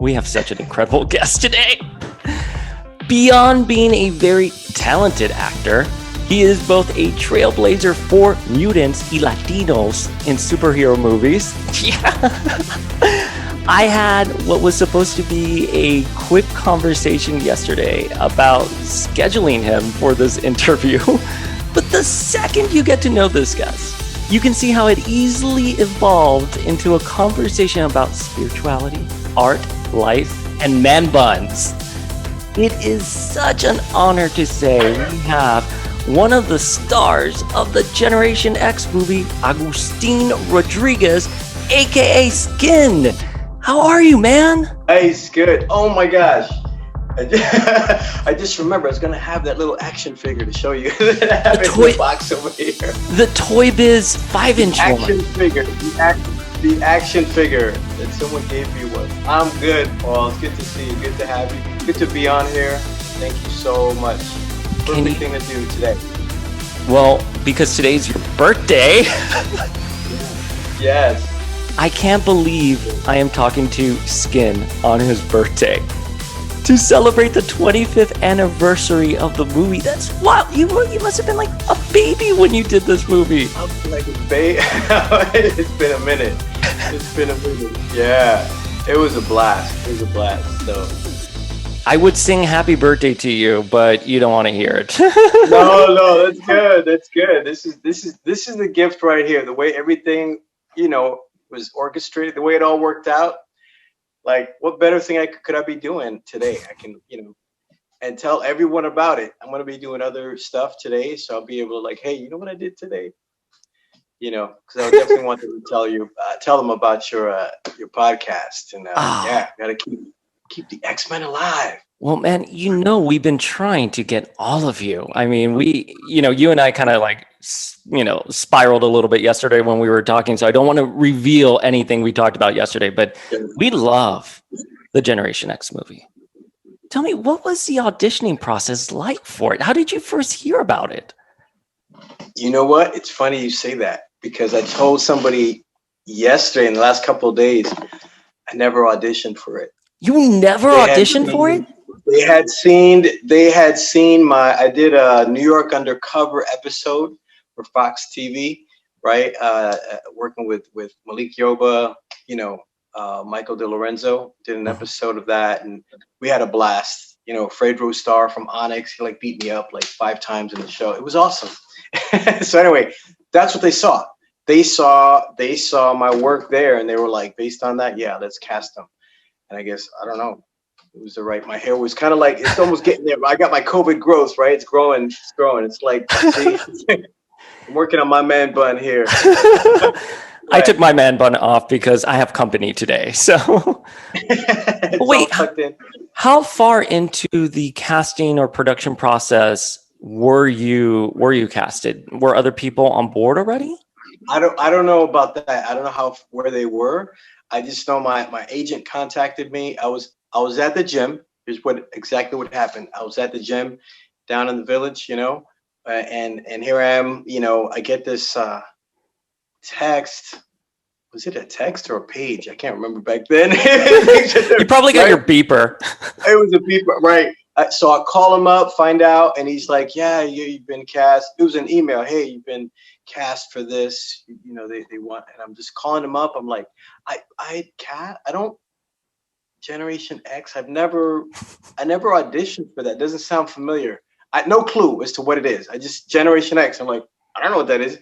We have such an incredible guest today. Beyond being a very talented actor, he is both a trailblazer for mutants y Latinos in superhero movies. Yeah. I had what was supposed to be a quick conversation yesterday about scheduling him for this interview. But the second you get to know this guest, you can see how it easily evolved into a conversation about spirituality, art, life, and man buns. It is such an honor to say we have one of the stars of the Generation X movie, Agustin Rodriguez, aka Skin. How are you, man? Hey, it's good. Oh my gosh. I just remember I was gonna have that little action figure to show you. I have it in the box over here. The Toy Biz 5-inch action figure. The action figure that someone gave me was. I'm good, Paul. It's good to see you. Good to have you. Good to be on here. Thank you so much. Perfect thing to do today. Well, because today's your birthday. Yes. I can't believe I am talking to Skin on his birthday. To celebrate the 25th anniversary of the movie. That's wild. You must have been like a baby when you did this movie. I'm like a baby. It's been a minute. Yeah. It was a blast. So I would sing happy birthday to you, but you don't want to hear it. No, that's good. This is the gift right here. The way everything, was orchestrated, the way it all worked out. Like, what better thing could I be doing today? I can, and tell everyone about it. I'm going to be doing other stuff today, so I'll be able to hey, you know what I did today? Because I would definitely want to tell them about your podcast. And got to keep the X-Men alive. Well, man, we've been trying to get all of you. I mean, you and I kind of spiraled a little bit yesterday when we were talking. So I don't want to reveal anything we talked about yesterday, but we love the Generation X movie. Tell me, what was the auditioning process like for it? How did you first hear about it? You know what? It's funny you say that because I told somebody yesterday in the last couple of days, I never auditioned for it. You never auditioned for it? They had seen I did a New York Undercover episode for Fox TV, right? Working with Malik Yoba, Michael DeLorenzo did an episode of that, and we had a blast. Fred Rostar from Onyx, he beat me up 5 times in the show. It was awesome. So anyway, that's what they saw. They saw my work there, and they were like, based on that, yeah, let's cast them. And I guess, I don't know, it was my hair was kind of it's almost getting there. I got my COVID growth, right? It's growing. It's like, see, I'm working on my man bun here. I took my man bun off because I have company today. So wait, how far into the casting or production process were you casted? Were other people on board already? I don't know about that. I don't know where they were. I just know my agent contacted me. I was at the gym. Here's exactly what happened. I was at the gym down in the village, and here I am, I get this text. Was it a text or a page? I can't remember back then. You probably got your beeper. It was a beeper, right? So I call him up, find out, and he's like, yeah, you've been cast. It was an email. Hey, you've been cast for this. They want, and I'm just calling him up. I'm like, I don't Generation X. I never auditioned for that. Doesn't sound familiar. No clue as to what it is. I just Generation X. I'm like, I don't know what that is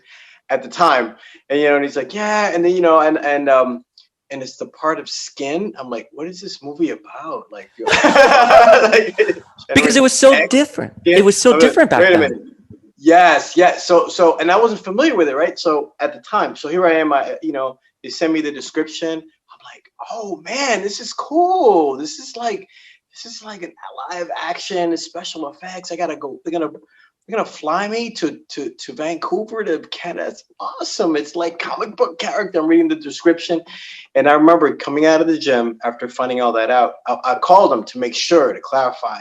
at the time. And and he's like, yeah, and then and it's the part of Skin. I'm like, what is this movie about? Because it was so different. Yeah. It was so different back then. Wait a minute. Yes. So, and I wasn't familiar with it, right? So at the time, so here I am. They send me the description. I'm like, oh man, this is cool. This is like an live action, special effects. I gotta go. They're gonna fly me to Vancouver to Canada. That's awesome. It's like comic book character. I'm reading the description, and I remember coming out of the gym after finding all that out. I called them to make sure to clarify,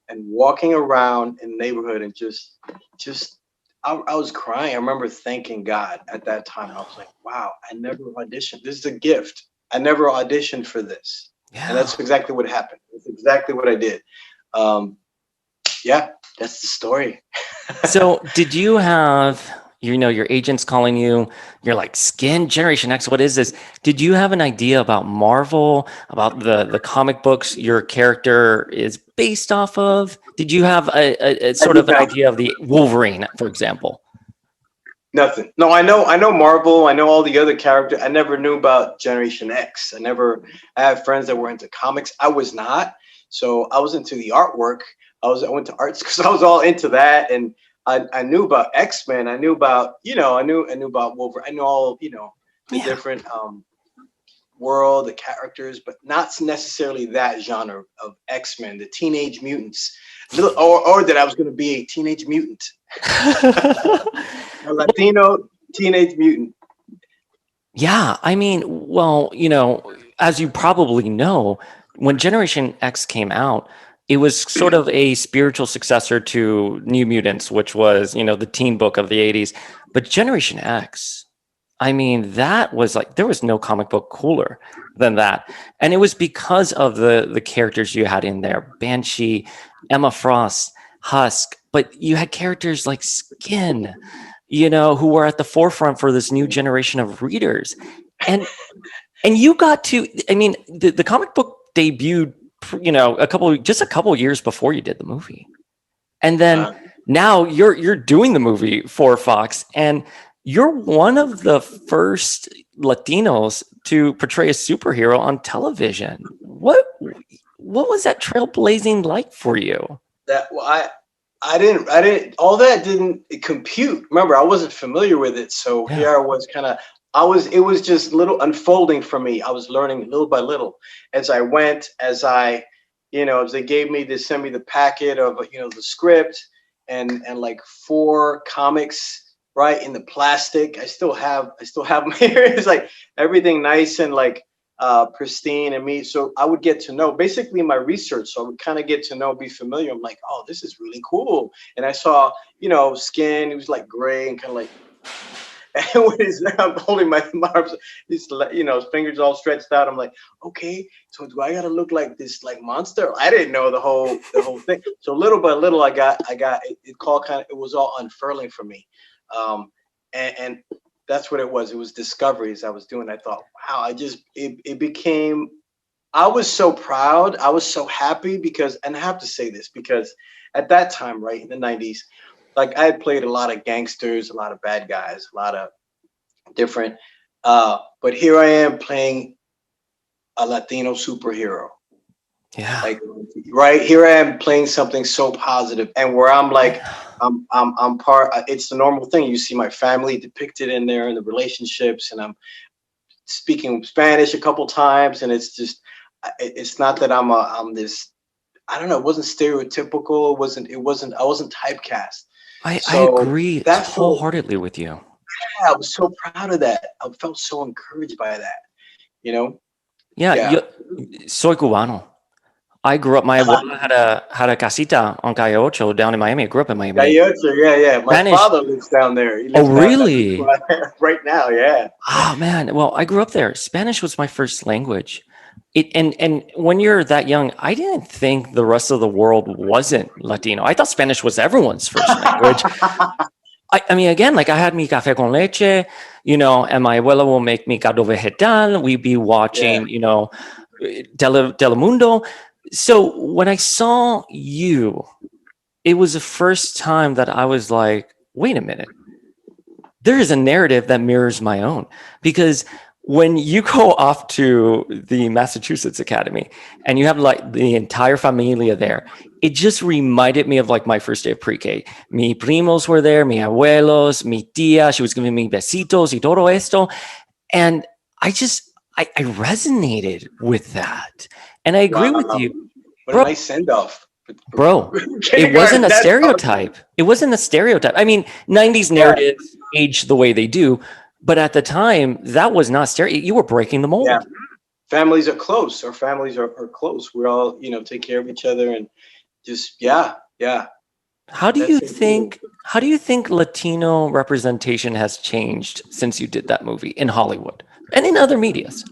and walking around in the neighborhood and just I was crying. I remember thanking God at that time. I was like, wow, I never auditioned. This is a gift. I never auditioned for this. And Yeah. that's exactly what happened. That's exactly what I did. Um, yeah, that's the story. So did you have, your agents calling you, you're like, Skin Generation X, what is this? Did you have an idea about Marvel, about the comic books your character is based off of? Did you have a I sort did of an not. idea of the Wolverine, for example? Nothing. No, I know Marvel. I know all the other characters. I never knew about Generation X. I have friends that were into comics. I was not. So I was into the artwork. I went to arts because I was all into that, and I knew about X-Men. I knew about, I knew about Wolverine. I know all, the Yeah. different world, the characters, but not necessarily that genre of X-Men, the Teenage Mutants, or that I was going to be a teenage mutant, a Latino teenage mutant. Yeah, I mean, well, as you probably know, when Generation X came out, it was sort of a spiritual successor to New Mutants, which was, the teen book of the 80s. But Generation X, I mean, that was like there was no comic book cooler than that. And it was because of the characters you had in there, Banshee, Emma Frost, Husk, but you had characters like Skin, who were at the forefront for this new generation of readers. And you got to, I mean, the comic book debuted, just a couple years before you did the movie. And then Uh, now you're doing the movie for Fox, and you're one of the first Latinos to portray a superhero on television. What was that trailblazing like for you? that well, I didn't all that didn't compute. Remember, I wasn't familiar with it, so Yeah. here I was kind of. It was just little unfolding for me. I was learning little by little as I went, as they gave me they sent me the packet of, the script and like 4 comics, right, in the plastic. I still have my here. It's like everything nice and like pristine and me. So I would get to know basically my research. So I would kind of get to know, be familiar. I'm like, oh, this is really cool. And I saw, Skin. He was like gray and kind of like, and when I'm holding my arms, his fingers all stretched out. I'm like, okay, so do I gotta look like this like monster? I didn't know the whole thing. So little by little, it was all unfurling for me, and that's what it was. It was discoveries I was doing. I thought, wow, it became. I was so proud. I was so happy because, and I have to say this because at that time, right in the '90s, like I had played a lot of gangsters, a lot of bad guys, a lot of different. But here I am playing a Latino superhero. Yeah. Like right here I am playing something so positive, and where I'm like, I'm part. It's the normal thing. You see my family depicted in there and the relationships, and I'm speaking Spanish a couple times, and it's just, it's not that I'm this. I don't know. It wasn't stereotypical. It wasn't. I wasn't typecast. I So agree that's so. wholeheartedly with you. Yeah, I was so proud of that. I felt so encouraged by that. You know. Yeah, Yeah. soy cubano. I grew up. My Uh, abuela had a casita on Calle Ocho down in Miami. I grew up in Miami. Gallotso, yeah, yeah. My Spanish. father lives down there. He Oh, lives down really? right now. Yeah. Oh man. Well, I grew up there. Spanish was my first language. And when you're that young, I didn't think the rest of the world wasn't Latino. I thought Spanish was everyone's first language. I mean, again, like I had mi café con leche, and my abuela will make mi caldo vegetal. We'd be Yeah. watching, Telemundo. So when I saw you, it was the first time that I was like, wait a minute, there is a narrative that mirrors my own. Because when you go off to the Massachusetts Academy and you have like the entire familia there, it just reminded me of like my first day of pre-K. Mi primos were there, mi abuelos, mi tía, she was giving me besitos y todo esto. And I resonated with that. And I agree with Wow. you, What a bro. nice send off. Bro, it Kindergarten. wasn't a That's awesome. stereotype. It wasn't a stereotype. I mean, 90s Yeah. narratives age the way they do, but at the time, that was not stereo. You were breaking the Yeah. mold. Families are close. Our families are close. We all, take care of each other and just, yeah, yeah. How do That's you so cool. think how do you think Latino representation has changed since you did that movie in Hollywood and in other medias?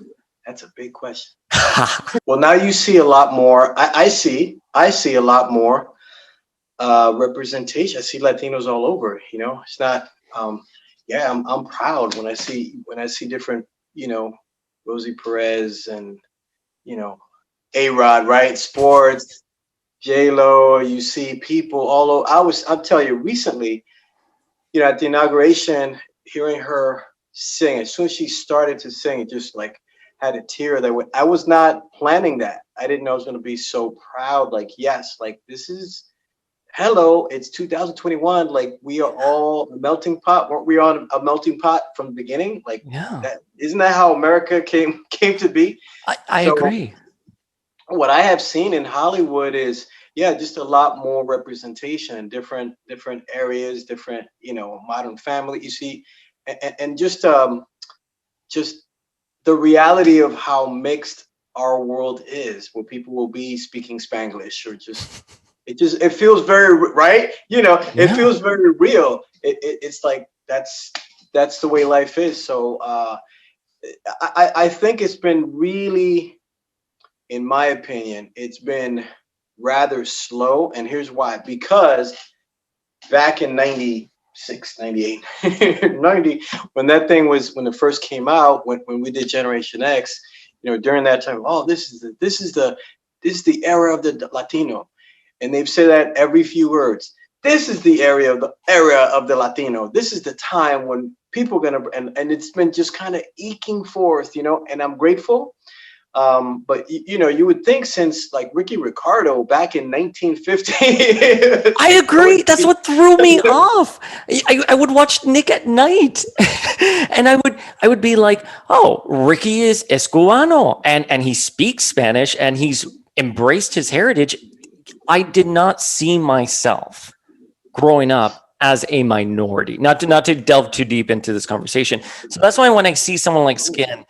That's a big question. Well, now you see a lot more. I see a lot more representation. I see Latinos all over. You know, it's not. Yeah, I'm proud when I see different. You know, Rosie Perez and you know, A Rod, right? Sports, J Lo. You see people all over. I'll tell you recently. You know, at the inauguration, hearing her sing, as soon as she started to sing, it just like had a tear that I was not planning that. I didn't know I was going to be so proud. Like, yes, like this is hello, it's 2021. Like we are all a melting pot. Weren't we on a melting pot from the beginning? Like Yeah, that isn't that how America came to be? I So agree. what I have seen in Hollywood is yeah, just a lot more representation in different areas, different Modern Family. You see, and just the reality of how mixed our world is, where people will be speaking Spanglish or it feels very right. It Yeah. feels very real. It's like that's the way life is. So I think it's been really, in my opinion, it's been rather slow. And here's why. Because back in 96, 98, 90, when it first came out, when we did Generation X, during that time, oh, this is the era of the Latino. And they've said that every few words. This is the era of the Latino. This is the time when people are gonna and it's been just kind of eking forth, and I'm grateful. But you would think since like Ricky Ricardo back in 1950, I agree. That's what threw me off. I would watch Nick at night, and I would be like, "Oh, Ricky is Cubano, and he speaks Spanish, and he's embraced his heritage." I did not see myself growing up as a minority. Not to delve too deep into this conversation. So that's why when I see someone like Skin,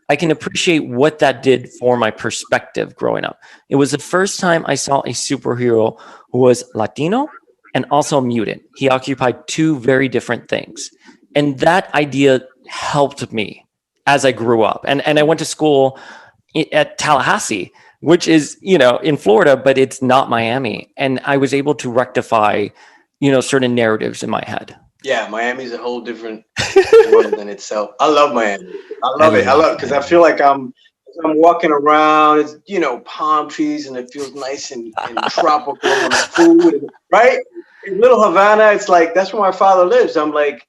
I can appreciate what that did for my perspective growing up. It was the first time I saw a superhero who was Latino and also mutant. He occupied two very different things. And that idea helped me as I grew up. And I went to school at Tallahassee, which is, in Florida, but it's not Miami. And I was able to rectify, certain narratives in my head. yeah, Miami's a whole different world in itself. I love Miami. I I love it. I love love it because I Miami. feel like I'm walking around. It's palm trees and it feels nice and tropical and food, right? In Little Havana, it's like that's where my father lives. I'm like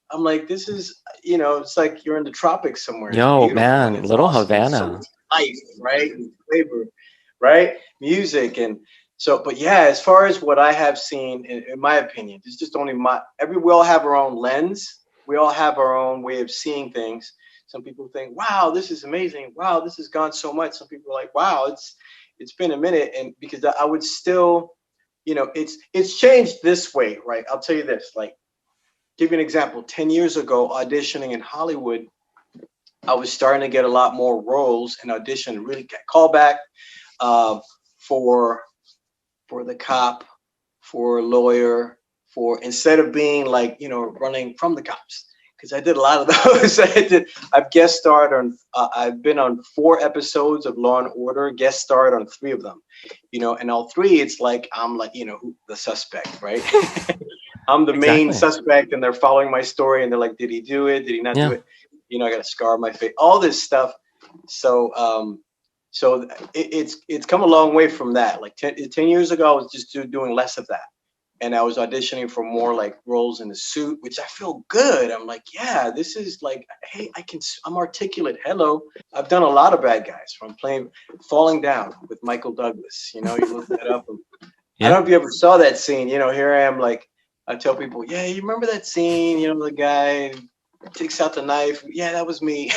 this is it's like you're in the tropics somewhere. It's Yo, beautiful and man, it's Little awesome. There's so much Havana. life, right? And flavor, right? Music and so, but yeah, as far as what I have seen, in my opinion, it's just only we all have our own lens. We all have our own way of seeing things. Some people think, wow, this is amazing. Wow, this has gone so much. Some people are like, wow, it's been a minute. And because I would still, it's changed this way, right? I'll tell you this, like, give you an example. 10 years ago, auditioning in Hollywood, I was starting to get a lot more roles and audition, really get callback uh, for the cop, for a lawyer, for instead of being like running from the cops. Because I did a lot of those. I've guest starred on. I've been on 4 episodes of Law and Order. Guest starred on 3 of them. And all 3, it's like I'm like the suspect, right? I'm the main Exactly. suspect, and they're following my story, and they're like, "Did he do it? Did he not do Yeah. it?" I got a scar on my face. All this stuff. So, it's come a long way from that. Like 10 years ago, I was just doing less of that, and I was auditioning for more like roles in the suit, which I feel good. I'm like, yeah, this is like, hey, I'm articulate. Hello, I've done a lot of bad guys from playing Falling Down with Michael Douglas. You look that up. I don't Yeah. know if you ever saw that scene. Here I am, like I tell people, yeah, you remember that scene? The guy takes out the knife. Yeah, that was me.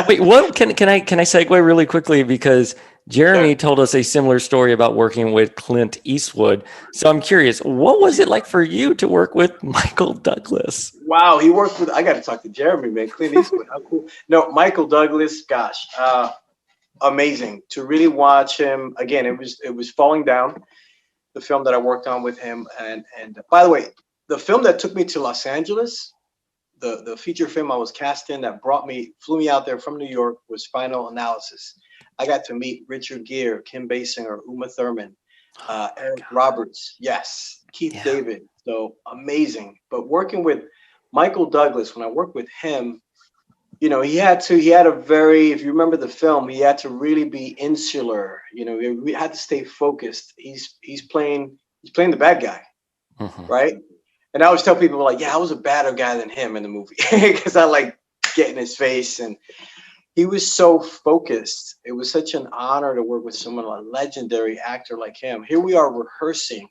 Wait, what can I segue really quickly because Sure. Jeremy told us a similar story about working with Clint Eastwood. So I'm curious, what was it like for you to work with Michael Douglas? Wow, he worked with. I got to talk to Jeremy, man. Clint Eastwood, how cool. No, Michael Douglas. Gosh, amazing to really watch him again. It was Falling Down, the film that I worked on with him. And by the way, the film that took me to Los Angeles, the feature film I was cast in that flew me out there from New York was Final Analysis. I got to meet Richard Gere, Kim Basinger, Uma Thurman, Oh my Eric God. Roberts, yes, Keith Yeah. David. So amazing. But working with Michael Douglas, when I worked with him, he had a very, if you remember the film, he had to really be insular. We had to stay focused. He's playing the bad guy, Mhm. right? And I always tell people like, yeah, I was a badder guy than him in the movie because I like get in his face, and he was so focused. It was such an honor to work with someone, a legendary actor like him. Here we are rehearsing,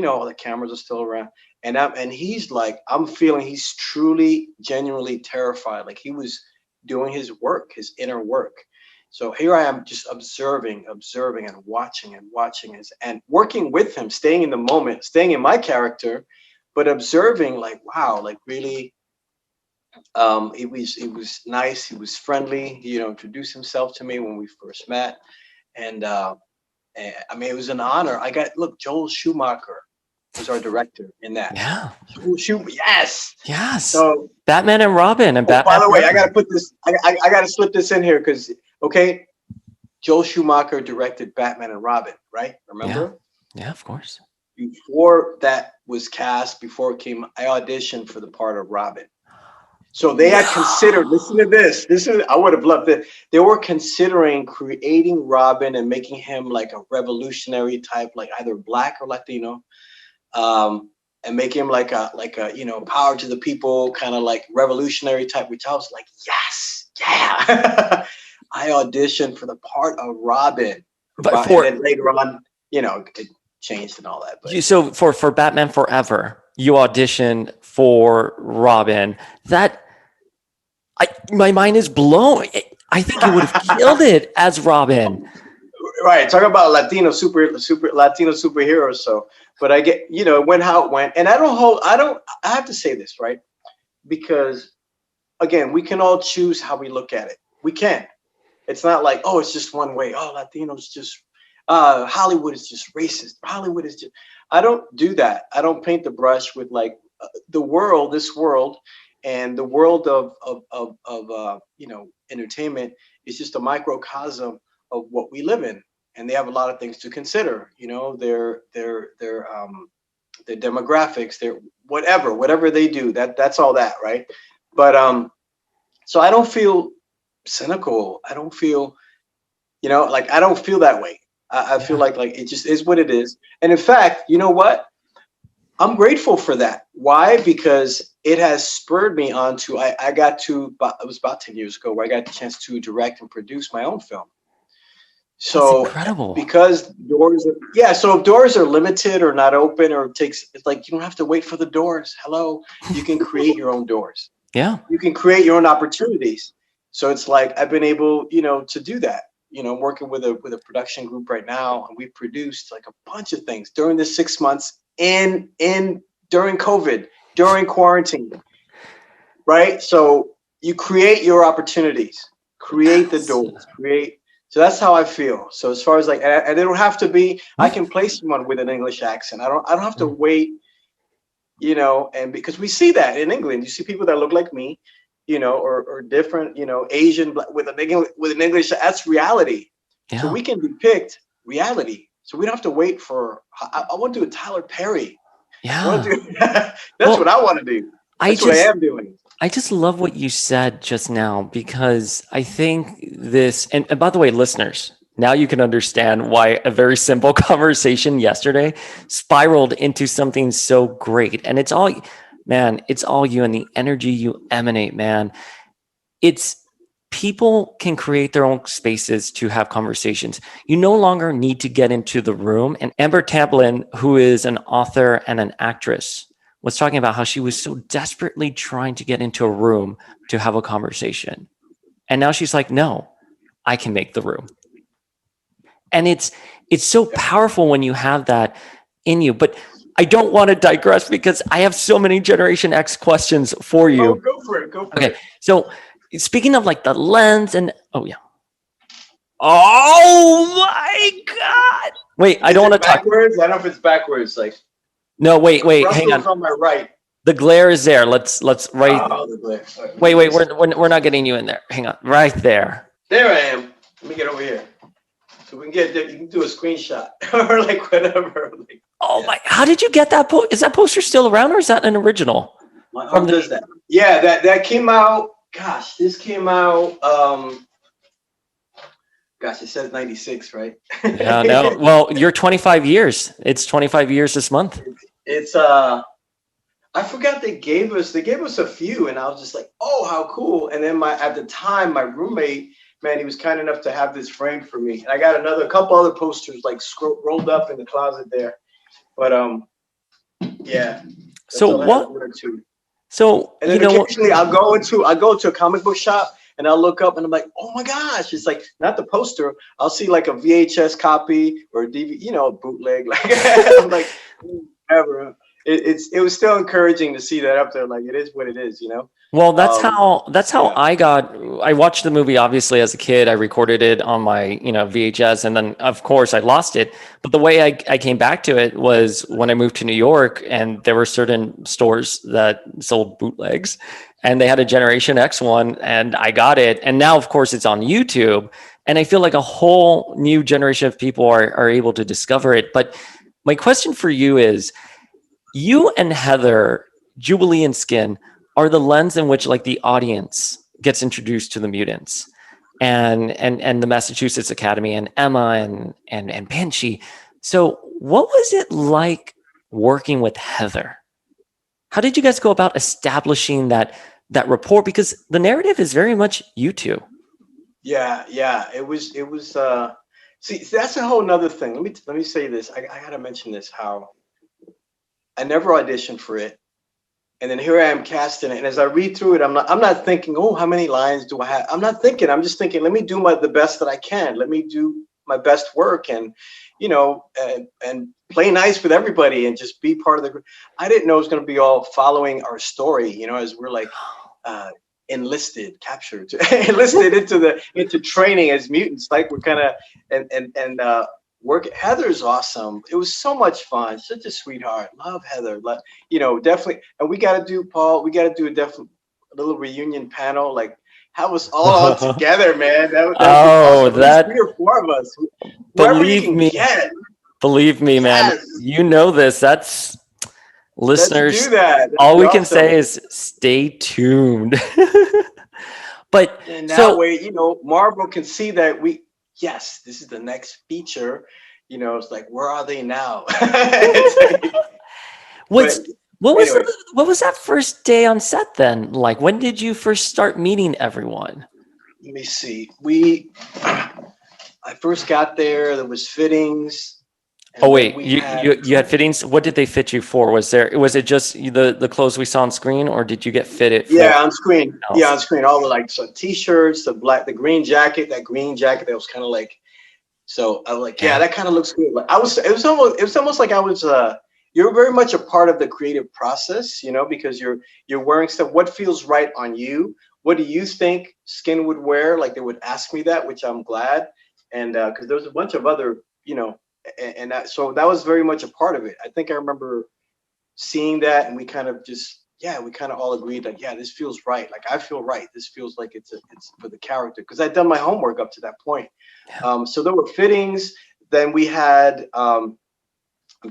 all the cameras are still around, and he's like, I'm feeling he's truly, genuinely terrified. Like he was doing his work, his inner work. So here I am, just observing, and watching, and working with him, staying in the moment, staying in my character, but observing, like, wow, like really, it was nice. He was friendly. He, introduced himself to me when we first met, and I mean, it was an honor. Look, Joel Schumacher was our director in that. Yeah. Yes. Yes. So, Batman and Robin and oh, by Batman the way, I Forever. gotta put this. I gotta slip this in here because, okay, Joel Schumacher directed Batman and Robin, right? Yeah. Remember? Yeah, of course. Before that was cast, before it came, I auditioned for the part of Robin. So they had considered, No. listen to this. I would have loved it. They were considering creating Robin and making him like a revolutionary type, like either black or Latino, and make him like a power to the people, kind of like revolutionary type. Which I was like, yes, yeah. I auditioned for the part of Robin, But and for then later on, it changed and all that. But so for Batman Forever, you auditioned for Robin. That my mind is blown. I think you would have killed it as Robin. right, talk about super Latino superheroes. So, but I get, it went how it went, and I have to say this, right? Because again, we can all choose how we look at it. We can. It's not like, oh, it's just one way. Oh, Latinos just, Hollywood is just racist. Hollywood is just. I don't do that. I don't paint the brush with like this world, and the world of entertainment is just a microcosm of what we live in, and they have a lot of things to consider. Their demographics, their whatever they do. That's all that, right? But so I don't feel cynical. I don't feel, like I don't feel that way. I feel Yeah. like it just is what it is. And in fact, you know what? I'm grateful for that. Why? Because it has spurred me on to, I got to, it was about 10 years ago where I got the chance to direct and produce my own film. That's So incredible. because so if doors are limited or not open, or it's like, you don't have to wait for the doors. Hello, you can create your own doors. Yeah. You can create your own opportunities. So it's like I've been able, to do that. Working with a production group right now, and we've produced like a bunch of things during the 6 months during COVID, during quarantine, right? So you create your opportunities, create the Yes. doors, create. So that's how I feel. So as far as like, and it don't have to be. I can play someone with an English accent. I don't have to wait. And because we see that in England, you see people that look like me, or different, Asian with an English. That's reality. So Yeah. we can depict reality. So we don't have to wait for. I want to do a Tyler Perry. I want to Yeah. do. That's Well, what I want to do. I That's what I just am doing. I just love what you said just now because I think this, and by the way, listeners, now you can understand why a very simple conversation yesterday spiraled into something so great. And it's all, man, it's all you and the energy you emanate, man. It's people can create their own spaces to have conversations. You no longer need to get into the room. And Amber Tamblyn, who is an author and an actress, was talking about how she was so desperately trying to get into a room to have a conversation. And now she's like, no, I can make the room. And it's so powerful when you have that in you. But I don't want to digress because I have so many Generation X questions for Oh, you. go for it. Go for Okay. it. So speaking of like the lens and yeah. Oh my God. Wait, I don't Is want it to talk. backwards? I don't know if it's backwards. Like No, wait, hang Russell's on. on my right. The glare is there. Let's right. Oh, the glare. All right, Wait, let me see. we're not getting you in there. Hang on. Right there. There I am. Let me get over here. So we can you can do a screenshot or like whatever. Like, Oh yeah. my! How did you get that? Is that poster still around, or is that an original? My arm does that. Yeah, that came out. Gosh, this came out. Gosh, it says 96, right? Yeah, no. Well, you're 25 years. It's 25 years this month. It's I forgot they gave us a few, and I was just like, oh, how cool. And then at the time, my roommate, man, he was kind enough to have this framed for me. And I got a couple other posters like rolled up in the closet there. But yeah, that's So all I had what? one or two. So And then occasionally I go to a comic book shop and I'll look up and I'm like, oh my gosh, it's like not the poster. I'll see like a VHS copy or a DVD, a bootleg. Like I'm like, whatever. It was still encouraging to see that up there. Like it is what it is. Well, that's how Yeah. I watched the movie obviously as a kid. I recorded it on my, VHS, and then of course I lost it. But the way I came back to it was when I moved to New York, and there were certain stores that sold bootlegs, and they had a Generation X one, and I got it. And now of course it's on YouTube, and I feel like a whole new generation of people are able to discover it. But my question for you is, you and Heather, Jubilee and Skin, are the lens in which like the audience gets introduced to the mutants, and the Massachusetts Academy, and Emma and Banshee. So what was it like working with Heather? How did you guys go about establishing that rapport? Because the narrative is very much you two. Yeah. It was see, that's a whole nother thing. Let me say this. I gotta mention this, how I never auditioned for it. And then here I am casting it. And as I read through it, I'm not thinking, oh, how many lines do I have? I'm not thinking. I'm just thinking, let me do the best that I can. Let me do my best work, and and play nice with everybody and just be part of the group. I didn't know it was going to be all following our story, as we're like captured, enlisted into training as mutants. Like we're kind of and work. Heather's awesome. It was so much fun. Such a sweetheart. Love Heather. Definitely. And we got to do, Paul. We got to do a little reunion panel. Like have us all together, man. That would be awesome. At least 3 or 4 of us. Whoever you can get. Believe me, man. Yes. You know this. That's listeners. Let's do that. All we can say is stay tuned. But and that way, Marvel can see that yes, this is the next feature. It's like, where are they now? what was that first day on set then? Like, when did you first start meeting everyone? Let me see. I first got there. There was fittings. Oh wait, you had fittings. What did they fit you for? Was it just the clothes we saw on screen, or did you get fitted? On screen. Yeah, on screen. All the like some t-shirts, the green jacket, that was kind of like. So I was like, yeah, that kind of looks good. But it was almost like I was. You're very much a part of the creative process, because you're wearing stuff. What feels right on you? What do you think Skin would wear? Like they would ask me that, which I'm glad, and because there was a bunch of other, and so that was very much a part of it. I think I remember seeing that, and we kind of all agreed that, yeah, this feels right. Like I feel right. This feels like it's for the character, because I'd done my homework up to that point. Yeah. So there were fittings. Then we had, I'm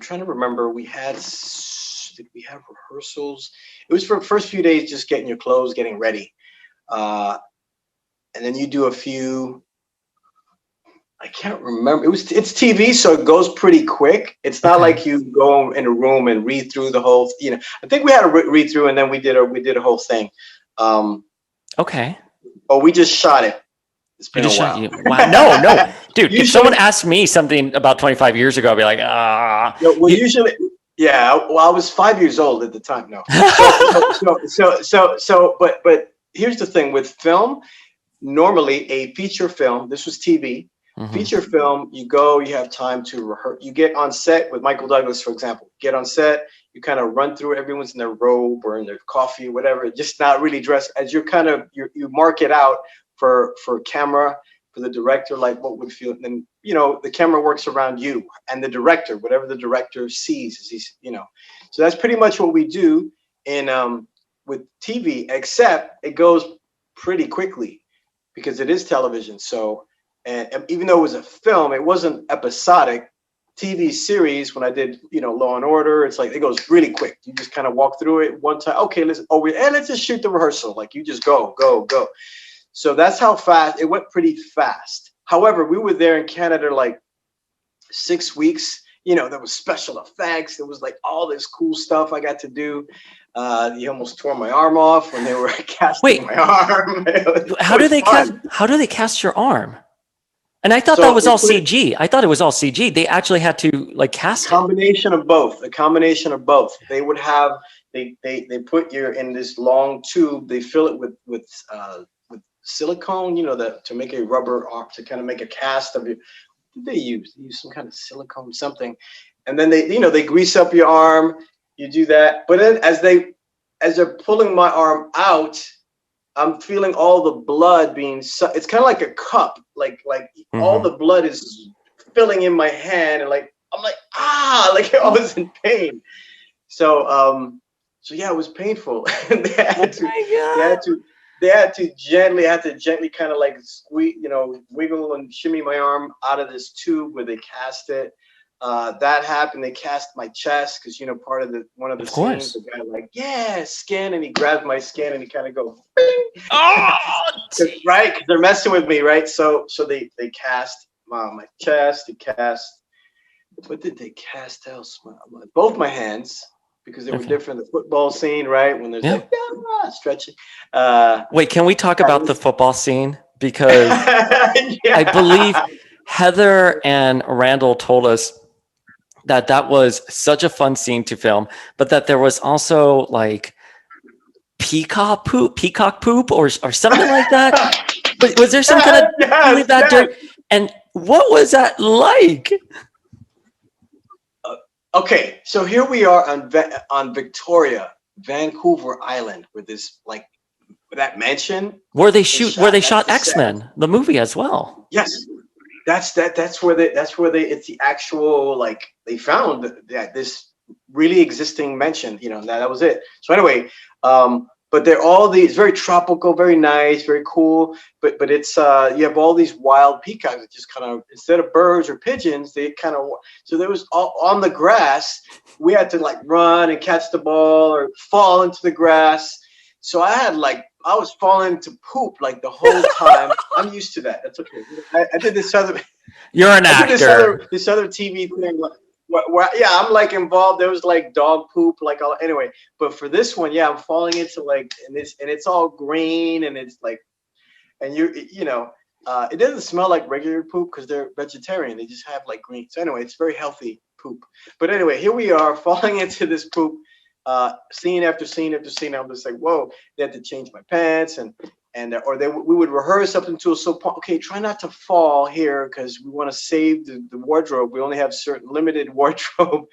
trying to remember, did we have rehearsals? It was for the first few days, just getting your clothes, getting ready. And then you do a few, I can't remember. It's TV, so it goes pretty quick. It's not like you go in a room and read through the whole. I think we had a read through, and then we did a whole thing. Okay. Oh, we just shot it. It's been a while. Wow. No, dude. If someone asked me something about 25 years ago, I'd be like, ah. Usually, yeah. Well, I was 5 years old at the time. No. But here's the thing with film. Normally, a feature film. This was TV. Mm-hmm. Feature film, you have time to rehearse. You get on set with Michael Douglas, for example. Get on set, you kind of run through. Everyone's in their robe or in their coffee, whatever, just not really dressed. As you're you mark it out for camera, for the director, like what would feel. And then the camera works around you and the director, whatever the director sees. So that's pretty much what we do in with TV, except it goes pretty quickly because it is television. So And even though it was a film, it wasn't episodic. TV series, when I did, Law and Order, it's like it goes really quick. You just kind of walk through it one time. Okay, let's just shoot the rehearsal. Like you just go, go, go. So that's how fast it went. Pretty fast. However, we were there in Canada like 6 weeks. There was special effects. There was like all this cool stuff I got to do. You almost tore my arm off when they were casting my arm. How do they cast your arm? And I thought So that was they all put it- CG. I thought it was all CG. They actually had to like cast it. Combination of both. A combination of both. They would have they put you in this long tube. They fill it with silicone. To make a rubber arm, to kind of make a cast of you. What did they use? They use some kind of silicone something, and then they grease up your arm. You do that, but then as they're pulling my arm out, I'm feeling all the blood it's kind of like a cup, like all the blood is filling in my hand, and like I'm like like I was in pain. So yeah, it was painful. they had to gently kind of like squeeze, wiggle and shimmy my arm out of this tube where they cast it. That happened. They cast my chest because part of one of the scenes, the guy like, yeah, skin, and he grabs my skin and he kind of goes, right? Because they're messing with me, right? So they cast my chest. They cast. What did they cast else? Both my hands, because they were different. The football scene, right? When there's like stretching. Wait, can we talk about the football scene? Because I believe Heather and Randall told us that was such a fun scene to film, but that there was also like peacock poop or something like that. But was there some kind of dirt? And what was that like? Okay, so here we are on Victoria, Vancouver Island, with this that mansion where they shot X-Men, the movie as well. Yes. That's where it's the actual, they found that this really existing mansion, that was it. So anyway, but they're all these very tropical, very nice, very cool. But it's you have all these wild peacocks that just kind of, instead of birds or pigeons, they kind of, so there was all on the grass. We had to run and catch the ball or fall into the grass. So I was falling into poop the whole time. I'm used to that. That's okay. I did this other. You're an actor. This other TV thing. Where I'm involved. There was dog poop, anyway. But for this one, I'm falling into and it's all green and it's and it doesn't smell like regular poop because they're vegetarian. They just have green. So anyway, it's very healthy poop. But anyway, here we are falling into this poop. Scene after scene after scene. I'm just whoa, they had to change my pants we would rehearse up until okay, try not to fall here because we want to save the wardrobe. We only have certain limited wardrobe.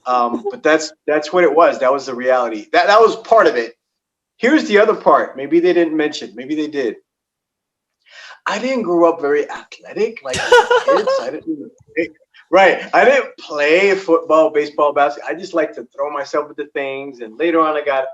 But that's what it was. That was the reality. That was part of it. Here's the other part. Maybe they didn't mention. Maybe they did. I didn't grow up very athletic like kids. Right. I didn't play football, baseball, basketball. I just like to throw myself into things. And later on, I got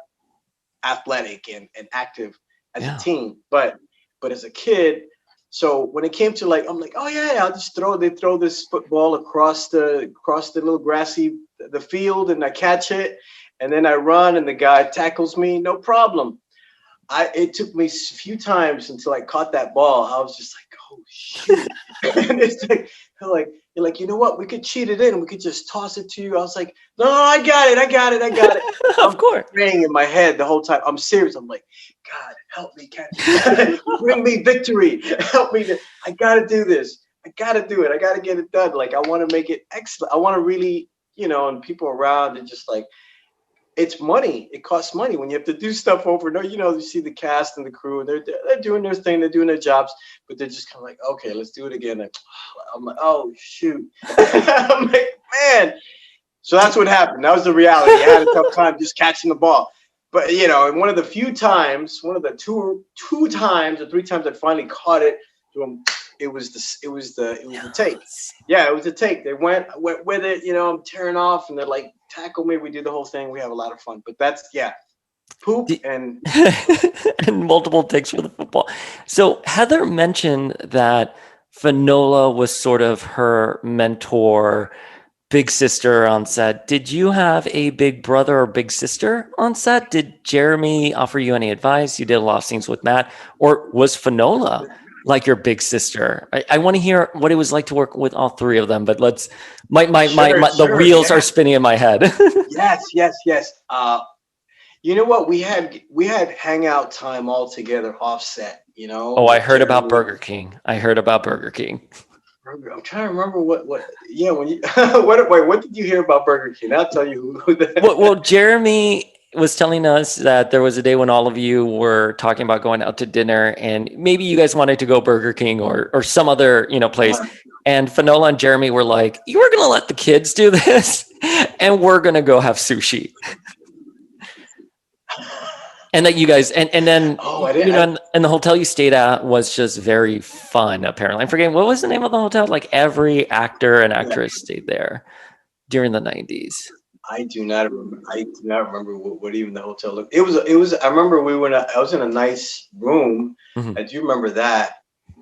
athletic and active as a teen. But as a kid, so when it came to I'm oh yeah, I'll just they throw this football across the little grassy the field, and I catch it, and then I run, and the guy tackles me, no problem. It took me a few times until I caught that ball. I was just oh shoot. And it's you're you know what? We could cheat it in. We could just toss it to you. I was no, I got it. Of course. Praying in my head the whole time. I'm serious. I'm God, help me catch it. Bring me victory. Help me. I got to do this. I got to do it. I got to get it done. I want to make it excellent. I want to really, and people around and just it's money. It costs money when you have to do stuff over. No, you see the cast and the crew, and they're doing their thing, they're doing their jobs, but they're just kind of okay, let's do it again. I'm oh shoot. I'm man. So that's what happened. That was the reality. I had a tough time just catching the ball. But and one of the two times or three times I finally caught it, it was the take. Yeah, it was the take. They went with it. I'm tearing off, and they're tackle me. We do the whole thing. We have a lot of fun. But that's poop and and multiple takes for the football. So Heather mentioned that Finola was sort of her mentor, big sister on set. Did you have a big brother or big sister on set? Did Jeremy offer you any advice? You did a lot of scenes with Matt, or was Finola like your big sister? I want to hear what it was like to work with all three of them, but let's, the Sure, wheels are yeah. spinning in my head. Yes. You know what? We had hangout time all together offset, Oh, I with heard about Jeremy. Burger King. I heard about Burger King. I'm trying to remember yeah, when you what did you hear about Burger King? I'll tell you who Well, Jeremy was telling us that there was a day when all of you were talking about going out to dinner, and maybe you guys wanted to go Burger King or some other place. And Finola and Jeremy were like, "You were gonna let the kids do this, and we're gonna go have sushi." And that you guys, and then Oh, I didn't. and the hotel you stayed at was just very fun. Apparently, I'm forgetting what was the name of the hotel. Like every actor and Yeah, actress stayed there during the '90s. I do not remember. I do not remember what even the hotel looked. It was. I remember we were. I was in a nice room. Mhm. I do remember that.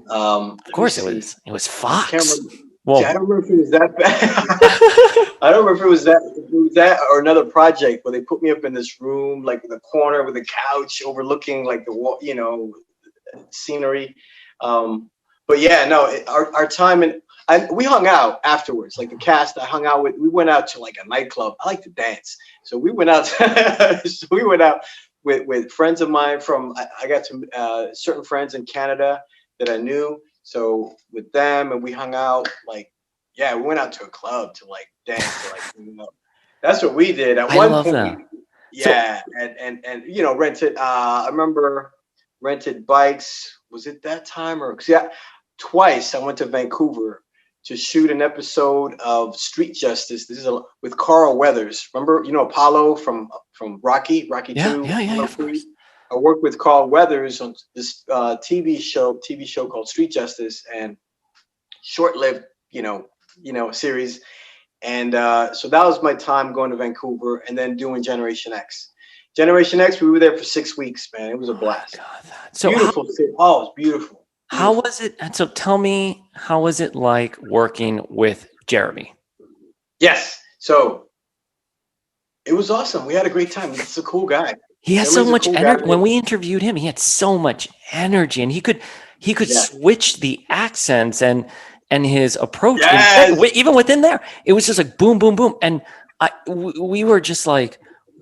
Of Let me course, it see. was. It was I can't Fox. remember. See, I Well, don't remember if it was that bad. I don't remember if it was that or another project where they put me up in this room, like in the corner with a couch overlooking like the wall, scenery. Um, but yeah, no, our time we hung out afterwards. Like the cast, I hung out with. We went out to like a nightclub. I like to dance, so we went out. So we went out with friends of mine from. I got some certain friends in Canada that I knew. So with them, and we hung out. Like, yeah, we went out to a club to like dance. To, that's what we did at I one love point. that. So, Yeah, and rented. I remember rented bikes. Was it that time or 'cause, yeah, twice I went to Vancouver to shoot an episode of Street Justice. This is with Carl Weathers. Remember, Apollo from Rocky yeah, Two, yeah, yeah, yeah, Apollo of 3. course. I worked with Carl Weathers on this TV show called Street Justice, and short-lived, series. And so that was my time going to Vancouver and then doing Generation X. Generation X, we were there for 6 weeks, man. It was a Oh my blast. God. So Beautiful city. Oh, it's beautiful. how Beautiful. was it? And so tell me, how was it like working with Jeremy? Yes. So it was awesome. We had a great time. He's a cool guy. He has so Jeremy's a much cool guy. energy. When we interviewed him, he had so much energy, and he could Yeah. switch the accents and his approach. Yes. Even within there, it was just like boom, boom, boom, and we were just like,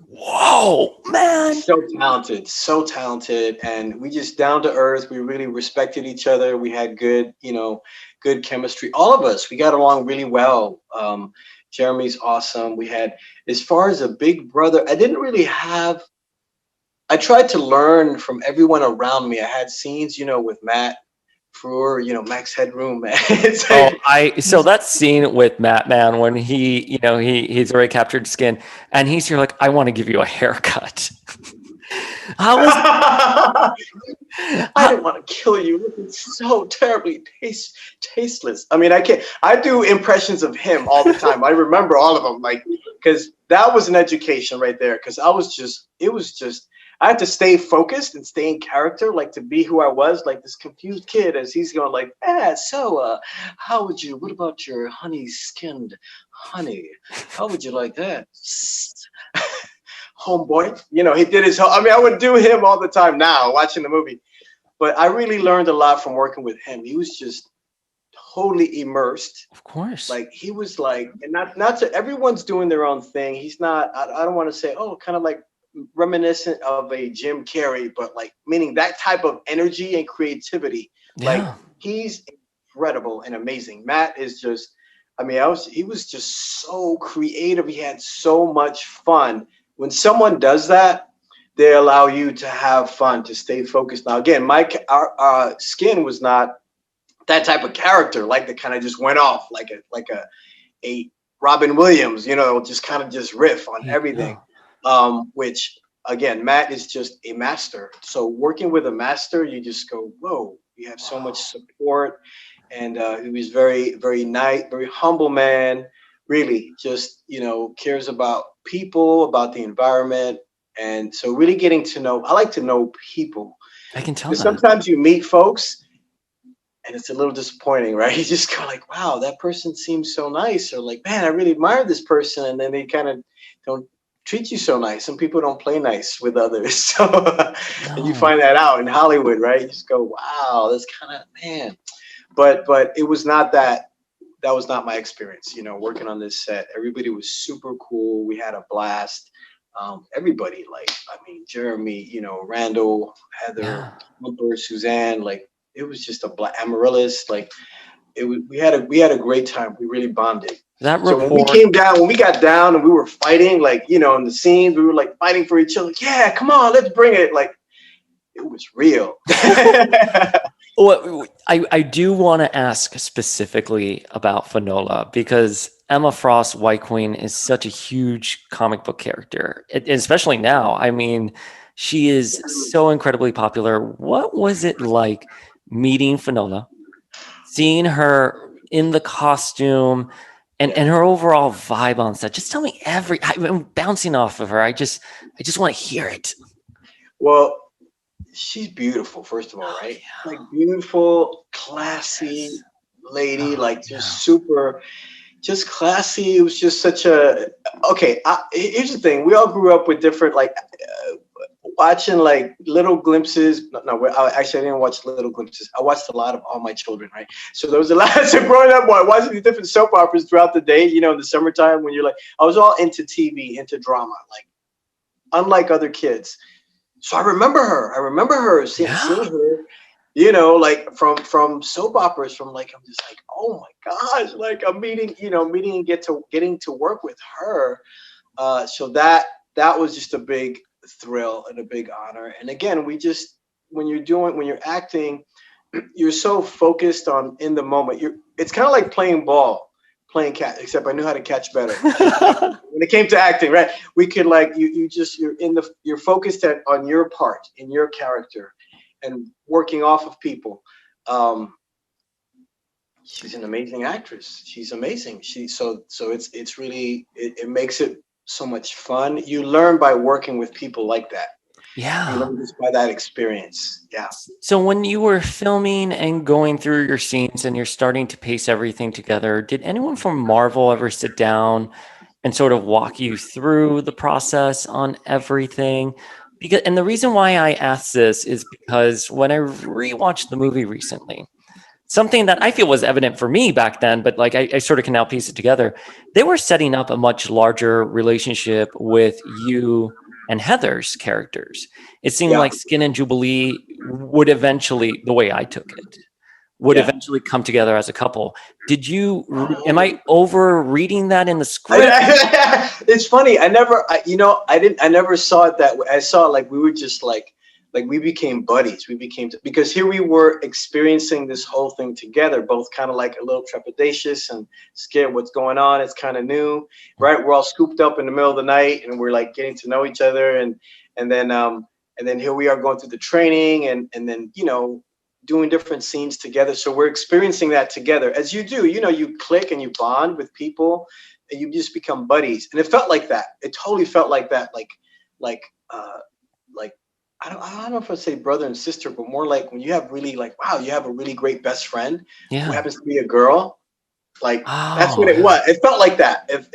whoa, man. So talented, and we just down to earth. We really respected each other. We had good chemistry. All of us, we got along really well. Jeremy's awesome. We had, as far as a big brother, I didn't really have. I tried to learn from everyone around me. I had scenes, with Matt Frewer, Max Headroom, man. It's Oh, like, so that scene with Matt, man, when he's already captured skin, and he's here like, I want to give you a haircut. How was I how, didn't want to kill you. It's so terribly tasteless. I mean, I can't. I do impressions of him all the time. I remember all of them, like, because that was an education right there. Because it was just. I had to stay focused and stay in character, like to be who I was, like this confused kid, as he's going, like, how would you? What about your honey-skinned honey? How would you like that? Homeboy, he did his. I mean, I would do him all the time now, watching the movie. But I really learned a lot from working with him. He was just totally immersed. of course. Like he was like, and not to everyone's doing their own thing. He's not. I don't want to say, oh, kind of like reminiscent of a Jim Carrey, but like meaning that type of energy and creativity. Like Yeah. he's incredible and amazing. Matt is just. I mean, he was just so creative. He had so much fun. When someone does that, they allow you to have fun, to stay focused. Now, again, our Skin was not that type of character, like that kind of just went off like a Robin Williams, just kind of just riff on everything. Yeah. Which again, Matt is just a master. So working with a master, you just go, whoa, you have so much support. And he was very, very nice, very humble man. Really, just cares about people, about the environment, and so really getting to know. I like to know people I can tell because that. sometimes you meet folks and it's a little disappointing, right? You just go like, wow, that person seems so nice, or like, man, I really admire this person, and then they kind of don't treat you so nice. Some people don't play nice with others, so and you No. find that out in Hollywood, right? You just go, wow, that's kind of, man. But it was not that. That was not my experience, working on this set. Everybody was super cool. We had a blast. Everybody, like, I mean, Jeremy, Randall, Heather, Yeah. Cooper, Suzanne, like, it was just a black Amaryllis. Like, it was, we had a great time. We really bonded. That So rapport. when we got down and we were fighting, like, in the scenes, we were like fighting for each other. Yeah, come on, let's bring it. Like, it was real. Well, I do want to ask specifically about Finola because Emma Frost, White Queen, is such a huge comic book character, especially now. I mean, she is so incredibly popular. What was it like meeting Finola, seeing her in the costume, Yeah. and her overall vibe on set? Just tell me I'm bouncing off of her. I just want to hear it. Well, she's beautiful, first of all, Oh right? yeah. Like, beautiful, classy Yes. lady, Oh like, yeah. just super, just classy. It was just such a, okay. Here's the thing: we all grew up with different, like, watching like little glimpses. No, no, actually, I didn't watch little glimpses. I watched a lot of All My Children, right? So there was a lot. So growing up, watching these different soap operas throughout the day, in the summertime when you're like, I was all into TV, into drama, like, unlike other kids. So I remember her. Seeing Yeah. her, like, from soap operas. From, like, I'm just like, oh my gosh, like, I'm meeting and getting to work with her. So that was just a big thrill and a big honor. And again, when you're acting, you're so focused on in the moment. It's kind of like playing ball, playing catch, except I knew how to catch better when it came to acting, right? We could, like, you're focused on your part in your character and working off of people. Um, she's an amazing actress. She's amazing. So it's really, it makes it so much fun. You learn by working with people like that. You Yeah. learn just by that experience. Yeah. So when you were filming and going through your scenes and you're starting to pace everything together, did anyone from Marvel ever sit down and sort of walk you through the process on everything? Because and the reason why I ask this is because when I rewatched the movie recently, something that I feel was evident for me back then, but like I sort of can now piece it together. They were setting up a much larger relationship with you and Heather's characters. It seemed Yeah. like Skin and Jubilee would eventually, the way I took it, would Yeah. eventually come together as a couple. Am I over reading that in the script? It's funny. I never saw it that way. I saw it like we were just like we became buddies. Because here we were experiencing this whole thing together, both kind of like a little trepidatious and scared what's going on. It's kind of new, right? We're all scooped up in the middle of the night and we're like getting to know each other, and then here we are going through the training, and then doing different scenes together. So we're experiencing that together, as you do. You click and you bond with people, and you just become buddies. And it felt like that. It totally felt like that. Like uh, like I don't know if I'd say brother and sister, but more like when you have really, like, wow, you have a really great best friend who Yeah. happens to be a girl. Like, that's what Oh, it yeah. was. It felt like that. If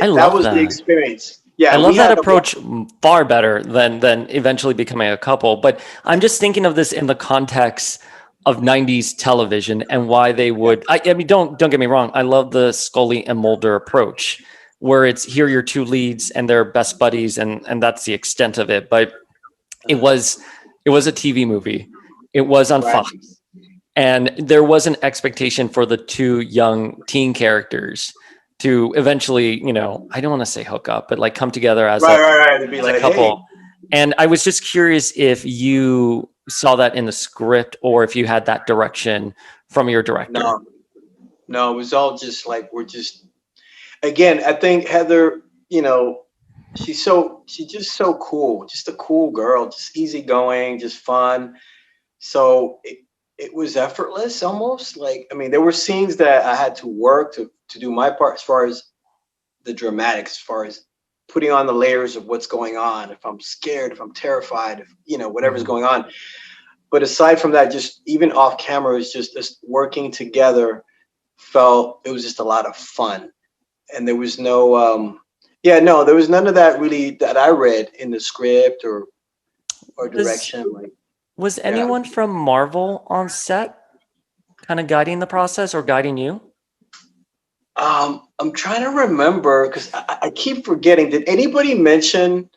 I that love was the that. experience. I Yeah, we love that had a approach far better than eventually becoming a couple. But I'm just thinking of this in the context of 90s television and why they yeah. would. I mean, don't get me wrong. I love the Scully and Mulder approach, where it's here are your two leads and they're best buddies, and that's the extent of it. But it Uh, was it was a TV movie. It was on right. Fox, and there was an expectation for the two young teen characters to eventually, I don't want to say hook up, but like come together Right, right, right. To be as a like, hey, couple. And I was just curious if you saw that in the script or if you had that direction from your director. no, no, it was all just like, we're just, again, I think Heather, she's just so cool, just a cool girl, just easygoing, just fun. So it was effortless almost. Like, I mean, there were scenes that I had to work to do my part, as far as the dramatics, as far as putting on the layers of what's going on. If I'm scared, if I'm terrified, if whatever's Mhm. going on. but aside from that, just even off camera, it was just us working together. It was just a lot of fun, and there was no there was none of that really that I read in the script or direction. Like, Was yeah. anyone from Marvel on set kind of guiding the process or guiding you? I'm trying to remember because I keep forgetting. Did anybody mention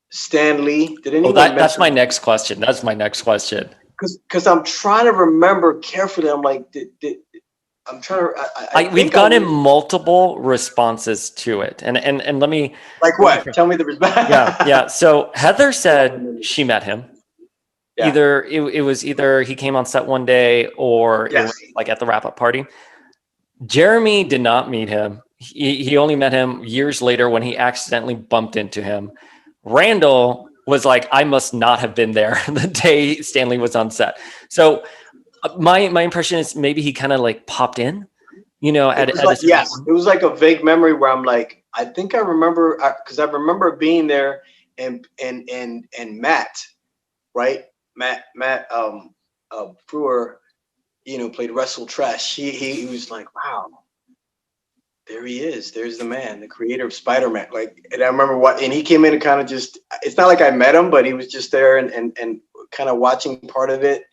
Stan Lee? Did anyone mention? That's my next question. That's my next question. Because I'm trying to remember carefully. I'm like, I'm trying to. We've gotten multiple responses to it, and let me. Like what? Tell me the response. Yeah. So Heather said she met him. Yeah. Either it was either he came on set one day or it was like at the wrap-up party. Jeremy did not meet him. He only met him years later when he accidentally bumped into him. Randall was like, I must not have been there the day Stanley was on set. So my impression is maybe he kind of like popped in, you know, it was like a vague memory where I'm like, I think I remember because I remember being there and Matt, right? Matt Brewer, you know, played Russell Trash. He was like, wow, there he is. There's the man, the creator of Spider-Man. Like, and I remember and he came in and kind of just, it's not like I met him, but he was just there and kind of watching part of it.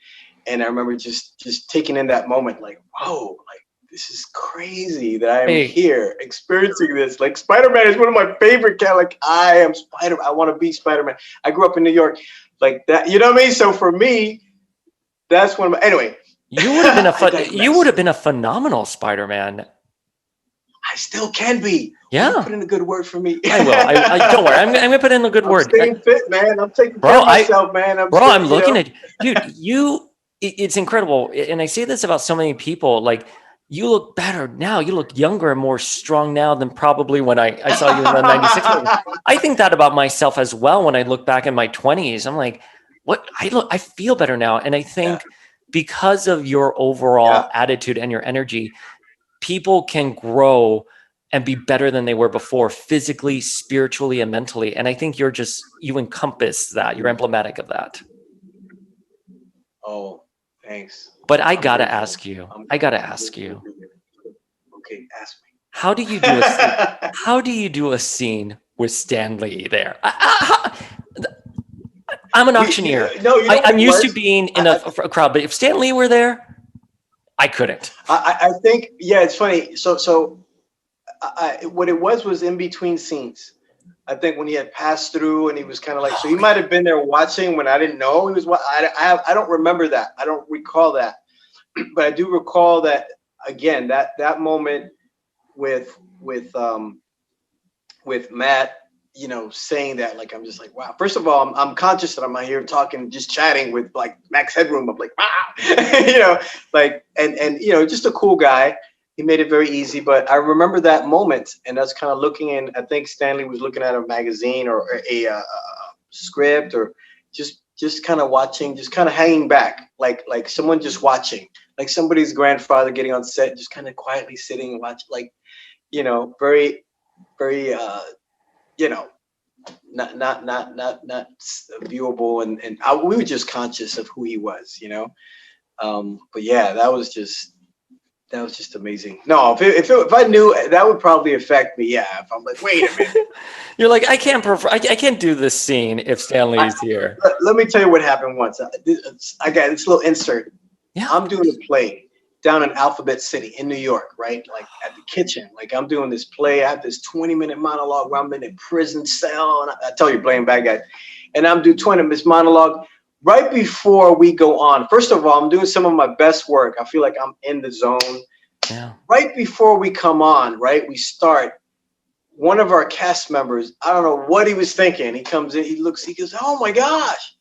And I remember just taking in that moment, like, whoa, like, this is crazy that I'm here experiencing this. Like, Spider-Man is one of my favorite like, I am I want to be Spider-Man. I grew up in New York like that. You know what I mean? So for me, that's one of my, anyway. You would have been you would have been a phenomenal Spider-Man. I still can be. Yeah. Put in a good word for me. I will. I don't worry. I'm gonna put in a good word. Staying fit, man. I'm taking care of myself, man. I'm looking at dude. It's incredible, and I say this about so many people. Like, you look better now. You look younger and more strong now than probably when I saw you in the '96 movie. I think that about myself as well. When I look back in my 20s, I'm like, what? I feel better now, and I think because of your overall attitude and your energy, people can grow and be better than they were before, physically, spiritually, and mentally. And I think you encompass that. You're emblematic of that. Oh, thanks. But I gotta ask you. Okay, ask me. How do you do a scene with Stan Lee there? I'm an auctioneer. I'm used to being in a crowd, but if Stan Lee were there, I couldn't. I think, it's funny. So what it was in between scenes. I think when he had passed through and he was kind of like, so he might have been there watching when I didn't know he was. I don't remember that. I don't recall that, but I do recall that again. That moment with Matt, you know, saying that, like, I'm just like, wow. First of all, I'm conscious that I'm out here talking, just chatting with like Max Headroom. I'm like, wow, you know, like, and you know, just a cool guy. He made it very easy, but I remember that moment, and that's kind of looking in. I think Stanley was looking at a magazine or a script, or just kind of watching, just kind of hanging back, like someone just watching, like somebody's grandfather getting on set, just kind of quietly sitting and watch, like, you know, very, very, you know, not viewable, and we were just conscious of who he was, you know. But yeah, that was just amazing. No, if I knew, that would probably affect me. Yeah, if I'm like, wait a minute. You're like, I can't do this scene if Stanley's here. Let me tell you what happened once. I got this little insert. Yeah. I'm doing a play down in Alphabet City in New York, right? Like at the kitchen. Like, I'm doing this play. I have this 20-minute monologue where I'm in a prison cell. And I tell you, playing bad guys. And I'm doing 20-minute monologue. Right before we go on, first of all, I'm doing some of my best work. I feel like I'm in the zone. Yeah. Right before we come on, right, we start. One of our cast members, I don't know what he was thinking. He comes in, he looks, he goes, "Oh my gosh,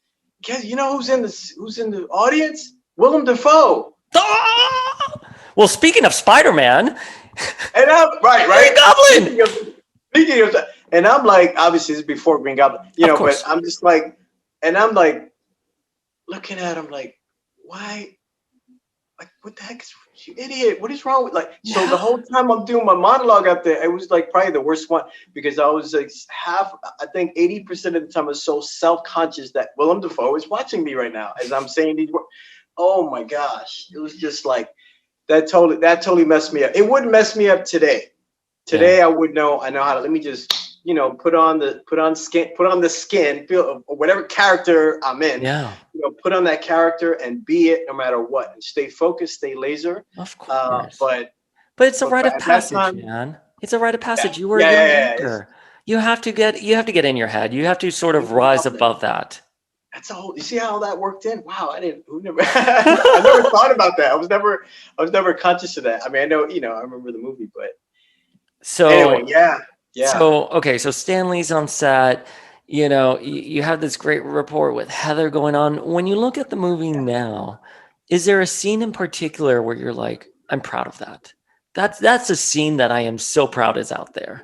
you know who's in the audience? Willem Dafoe." Ah! Well, speaking of Spider-Man, and I'm right, Green Goblin. Speaking of, and I'm like, obviously this is before Green Goblin, you know, but I'm just like, and I'm like, looking at him like, why like, what the heck is you idiot? What is wrong with like? So the Yeah. whole time I'm doing my monologue out there, it was like probably the worst one because I was like I think 80% of the time I was so self-conscious that Willem Dafoe is watching me right now as I'm saying these words. Oh my gosh. It was just like that totally messed me up. It wouldn't mess me up today. Yeah. Today I know how to let me just put on the skin, feel or whatever character I'm in, Yeah. put on that character and be it no matter what, and stay focused, stay laser. Of course. But But it's a but rite of at that passage, time, man. It's a rite of yeah, passage. You were a yeah, yeah, young yeah. actor. You have to get in your head. You have to sort You of rise love that. above that. That's a whole. You see how that worked in? Wow, I didn't. Who never? I never thought about that. I was never conscious of that. I mean, I know, I remember the movie, but So anyway, yeah, yeah, okay, so Stanley's on set. You have this great rapport with Heather going on. When you look at the movie yeah. now, is there a scene in particular where you're like, I'm proud of that? That's a scene that I am so proud is out there.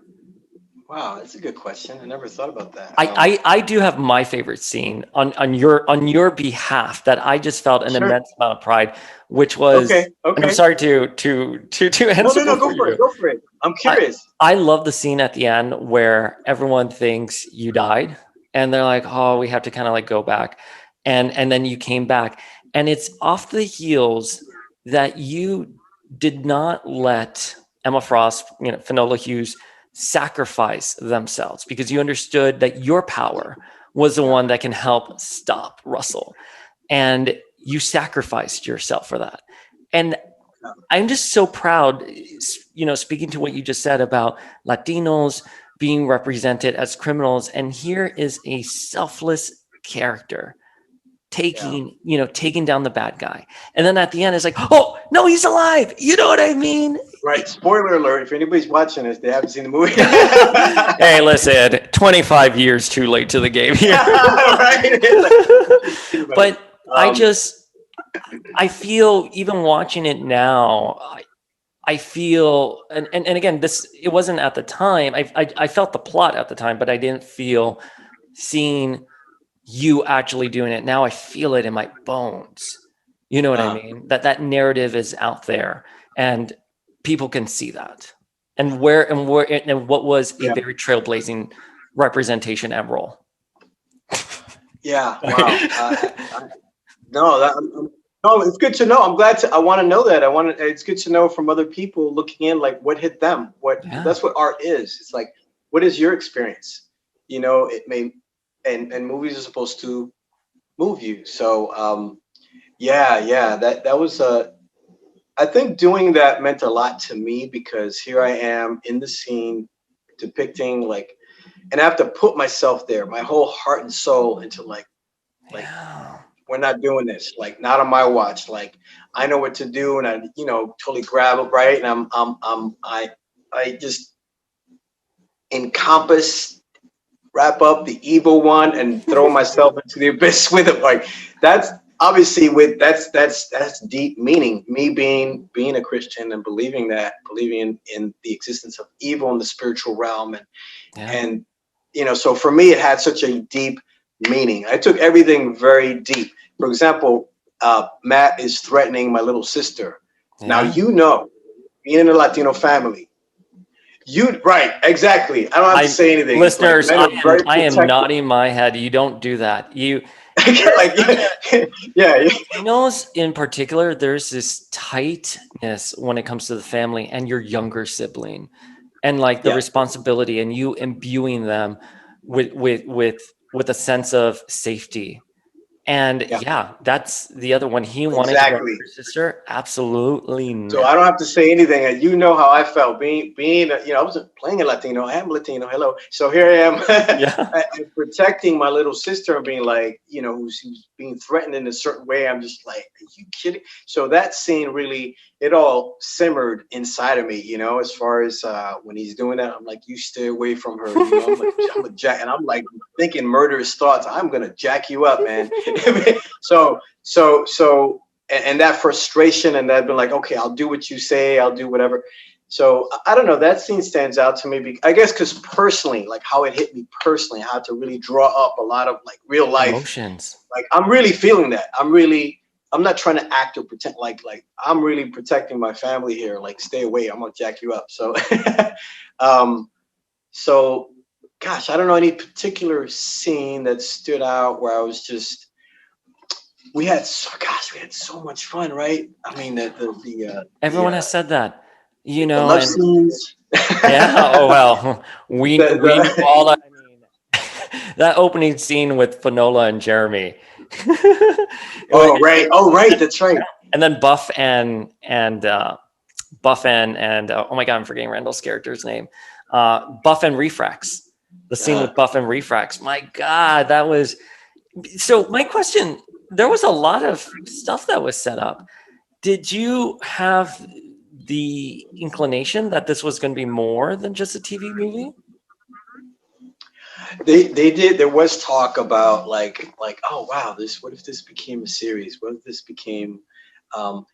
Wow, that's a good question. I never thought about that. I do have my favorite scene on your behalf that I just felt an Sure. immense amount of pride, which was, Okay. and I'm Okay. sorry to No, answer no, no. for Go for it. you. Go for it. I'm I curious. I love the scene at the end where everyone thinks you died and they're like, "Oh, we have to kind of like go back." And then you came back and it's off the heels that you did not let Emma Frost, Finola Hughes sacrifice themselves because you understood that your power was the Yeah. one that can help stop Russell. And you sacrificed yourself for that. And Yeah. I'm just so proud, speaking to what you just said about Latinos being represented as criminals. And here is a selfless character Yeah. taking down the bad guy. And then at the end, it's like, oh, no, he's alive. You know what I mean? Right. Spoiler alert. If anybody's watching this, they haven't seen the movie. Hey, listen, 25 years too late to the game here. Right. But I Um, just, I feel even watching it now, I feel, and again, it wasn't at the time. I felt the plot at the time, but I didn't feel seeing you actually doing it. Now I feel it in my bones. You know what I uh, mean? That narrative is out there, and people can see that. And what was a yeah. very trailblazing representation and role. Yeah. Wow. No, no, it's good to know. I'm glad to. I want to know that. It's good to know from other people looking in, like what hit them. Because Yeah. that's what art is. It's like, what is your experience? It may, and movies are supposed to move you. So, yeah, yeah. That was I think doing that meant a lot to me because here I am in the scene, depicting like, and I have to put myself there, my whole heart and soul into like Yeah. we're not doing this, like not on my watch. Like I know what to do, and I, totally grab it right, and I just encompass, wrap up the evil one, and throw myself into the abyss with it. Like that's obviously that's deep meaning. Me being a Christian and believing in the existence of evil in the spiritual realm, Yeah. and so for me it had such a deep meaning. I took everything very deep. For example, Matt is threatening my little sister. Now, Yeah. being in a Latino family, you right, exactly. I don't have to I say anything. It's like Listeners, men I are am very I am protective. nodding my head. You don't do that. Like, yeah, Latinos in particular, there's this tightness when it comes to the family and your younger sibling, and like the yeah, responsibility, and you imbuing them with a sense of safety. And yeah, yeah, that's the other one. He wanted to go after exactly. his sister. Absolutely So not. I don't have to say anything, and you know how I felt I wasn't playing a Latino. I am Latino. Hello. So here I am, Yeah. and protecting my little sister and being like, who's being threatened in a certain way. I'm just like, are you kidding? So that scene really, it all simmered inside of me. As far as when he's doing that, I'm like, you stay away from her. I'm a jack, and I'm like thinking murderous thoughts. I'm gonna jack you up, man. So and that frustration and that been like, okay, I'll do what you say, I'll do whatever. So I don't know, that scene stands out to me, I guess because personally, like how it hit me personally, I had to really draw up a lot of like real life, Emotions. like I'm really feeling that, I'm really I'm not trying to act or pretend like I'm really protecting my family here. Like, stay away, I'm gonna jack you up. So, um, so, gosh, I don't know any particular scene that stood out where I was just. We had so much fun, right? I mean, Everyone has said that, the love and scenes. yeah. Oh well, we knew The all that. I mean, that opening scene with Finola and Jeremy. oh right, that's right. And then Buff and oh my god, I'm forgetting Randall's character's name. Buff and Refrax. The scene with Buff and Refrax. My god, that was so. My question: there was a lot of stuff that was set up. Did you have the inclination that this was going to be more than just a TV movie? They did. There was talk about oh wow, what if this became a series? What if this became? Um,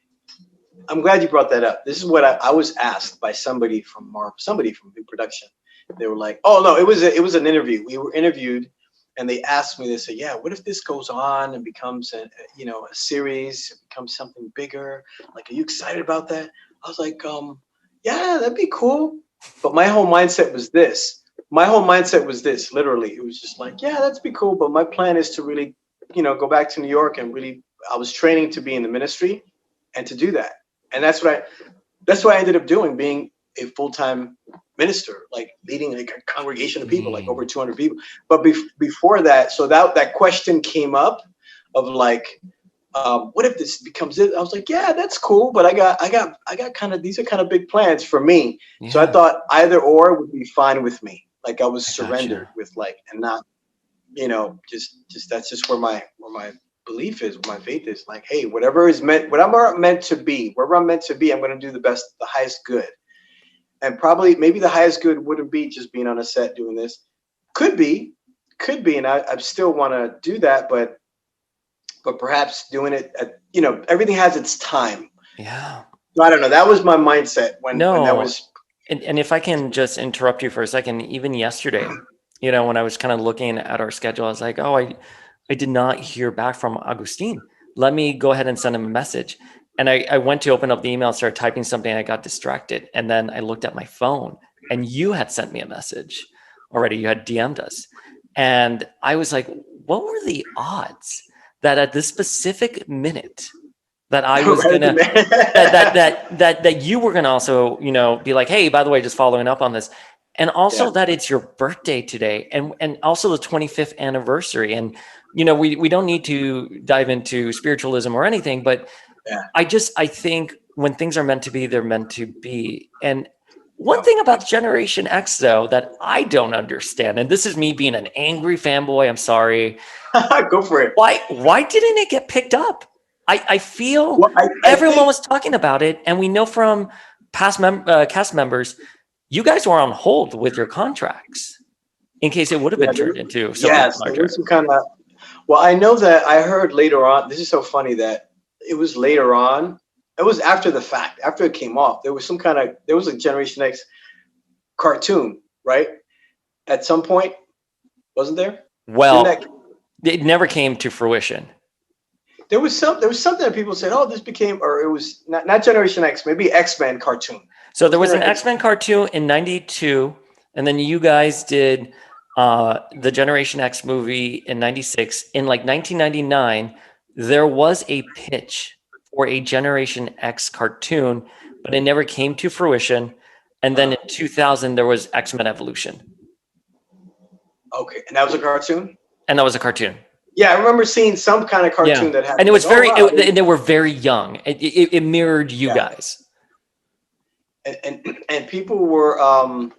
I'm glad you brought that up. This is what I was asked by somebody from New Production. They were like, oh no, it was an interview. We were interviewed, and they asked me. They said, yeah, what if this goes on and becomes a series, it becomes something bigger? Like, are you excited about that? I was like, yeah, that'd be cool. But my whole mindset was this. Literally, it was just like, yeah, that'd be cool. But my plan is to really, go back to New York and really. I was training to be in the ministry, and to do that. And that's what I ended up doing, being a full-time minister, like leading like a congregation of people, like over 200 people. But before that, so that question came up of like, what if this becomes it? I was like, yeah, that's cool, but I got kind of, these are kind of big plans for me. Yeah. So I thought either or would be fine with me. Like I was surrendered with and not, just that's just where my belief is, my faith is, like, hey, whatever I'm meant to be, I'm going to do the highest good. And probably maybe the highest good wouldn't be just being on a set doing this. Could be. And I still want to do that, but perhaps doing it at, everything has its time. Yeah. So I don't know. That was my mindset when that was. And if I can just interrupt you for a second, even yesterday, when I was kind of looking at our schedule, I was like, oh, I did not hear back from Agustin. Let me go ahead and send him a message. And I went to open up the email, started typing something, and I got distracted. And then I looked at my phone, and you had sent me a message already. You had DM'd us. And I was like, what were the odds that at this specific minute that I was gonna that you were gonna also, be like, hey, by the way, just following up on this. And also that it's your birthday today, and also the 25th anniversary. And we don't need to dive into spiritualism or anything, but I think when things are meant to be, they're meant to be. And one thing about Generation X, though, that I don't understand, and this is me being an angry fanboy, I'm sorry. Go for it. Why didn't it get picked up? I feel everyone was talking about it, and we know from past cast members, you guys were on hold with your contracts in case it would have been turned into something larger. Some kind of. Well, I know that I heard later on. This is so funny that it was later on. It was after the fact, after it came off. There was a Generation X cartoon, right? At some point, wasn't there? Well, it never came to fruition. There was something that people said, oh, this became, or it was not Generation X, maybe X-Men cartoon. So there was an X-Men cartoon in '92, and then you guys did the Generation X movie in '96. In 1999, there was a pitch for a Generation X cartoon, but it never came to fruition. And then in 2000, there was X-Men Evolution. Okay, and that was a cartoon? And that was a cartoon. Yeah, I remember seeing some kind of cartoon that happened. And it was and they were very young. It mirrored you guys. And people were, I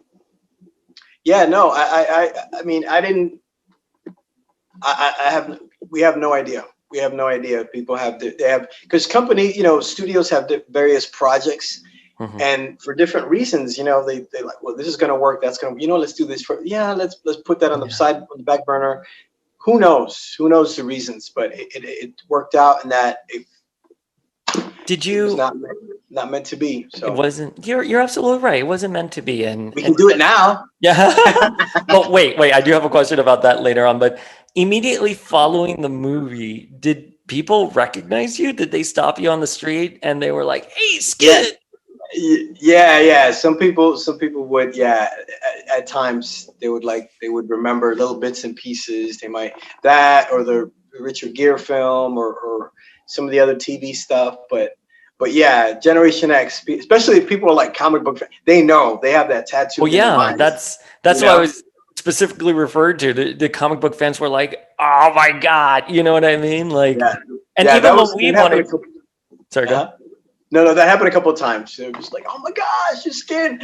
mean, we have no idea. We have no idea. People because studios have various projects, and for different reasons, they like, well, this is going to work. That's going to, let's do this let's put that on the side, on the back burner. Who knows? Who knows the reasons? But it worked out in that it was not meant to be. So it wasn't. You're absolutely right. It wasn't meant to be, and we can do it now. Yeah. Well, wait. I do have a question about that later on. But immediately following the movie, did people recognize you? Did they stop you on the street and they were like, "Hey, Yeah, Skid"? yeah. Some people would, yeah. At times, they would remember little bits and pieces. They might that or the Richard Gere film or some of the other TV stuff. But yeah, Generation X, especially if people are like comic book fans, they know they have that Well, tattooed in their yeah, minds. You that's what I know? was specifically referred to. The comic book fans were like, "Oh my god," you know what I mean? Like, Yeah, and yeah. even That when was we that happened. wanted, sorry, go. Uh-huh. No, that happened a couple of times. It was like, oh my gosh, your skin.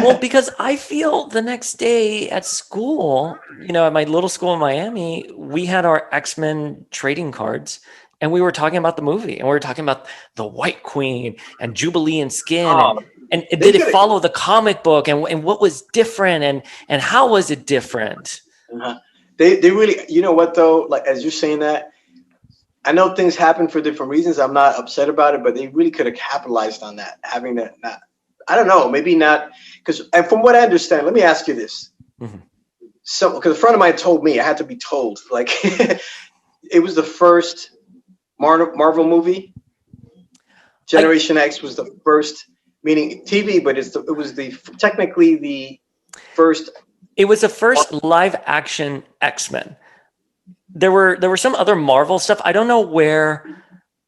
Well, because I feel the next day at school, at my little school in Miami, we had our X-Men trading cards and we were talking about the movie and we were talking about the White Queen and Jubilee and Skin Oh, and they did it could have. follow the comic book and what was different and how was it different? Uh-huh. They really, you know what though? Like as you're saying that, I know things happen for different reasons. I'm not upset about it, but they really could have capitalized on that. Having that, not, I don't know, maybe not, because and from what I understand, let me ask you this. Mhm. So, because a friend of mine told me, I had to be told, like it was the first Marvel movie. I, Generation X was the first, meaning TV, but it was the technically the first. it was the first live action X-Men. There were some other Marvel stuff. I don't know where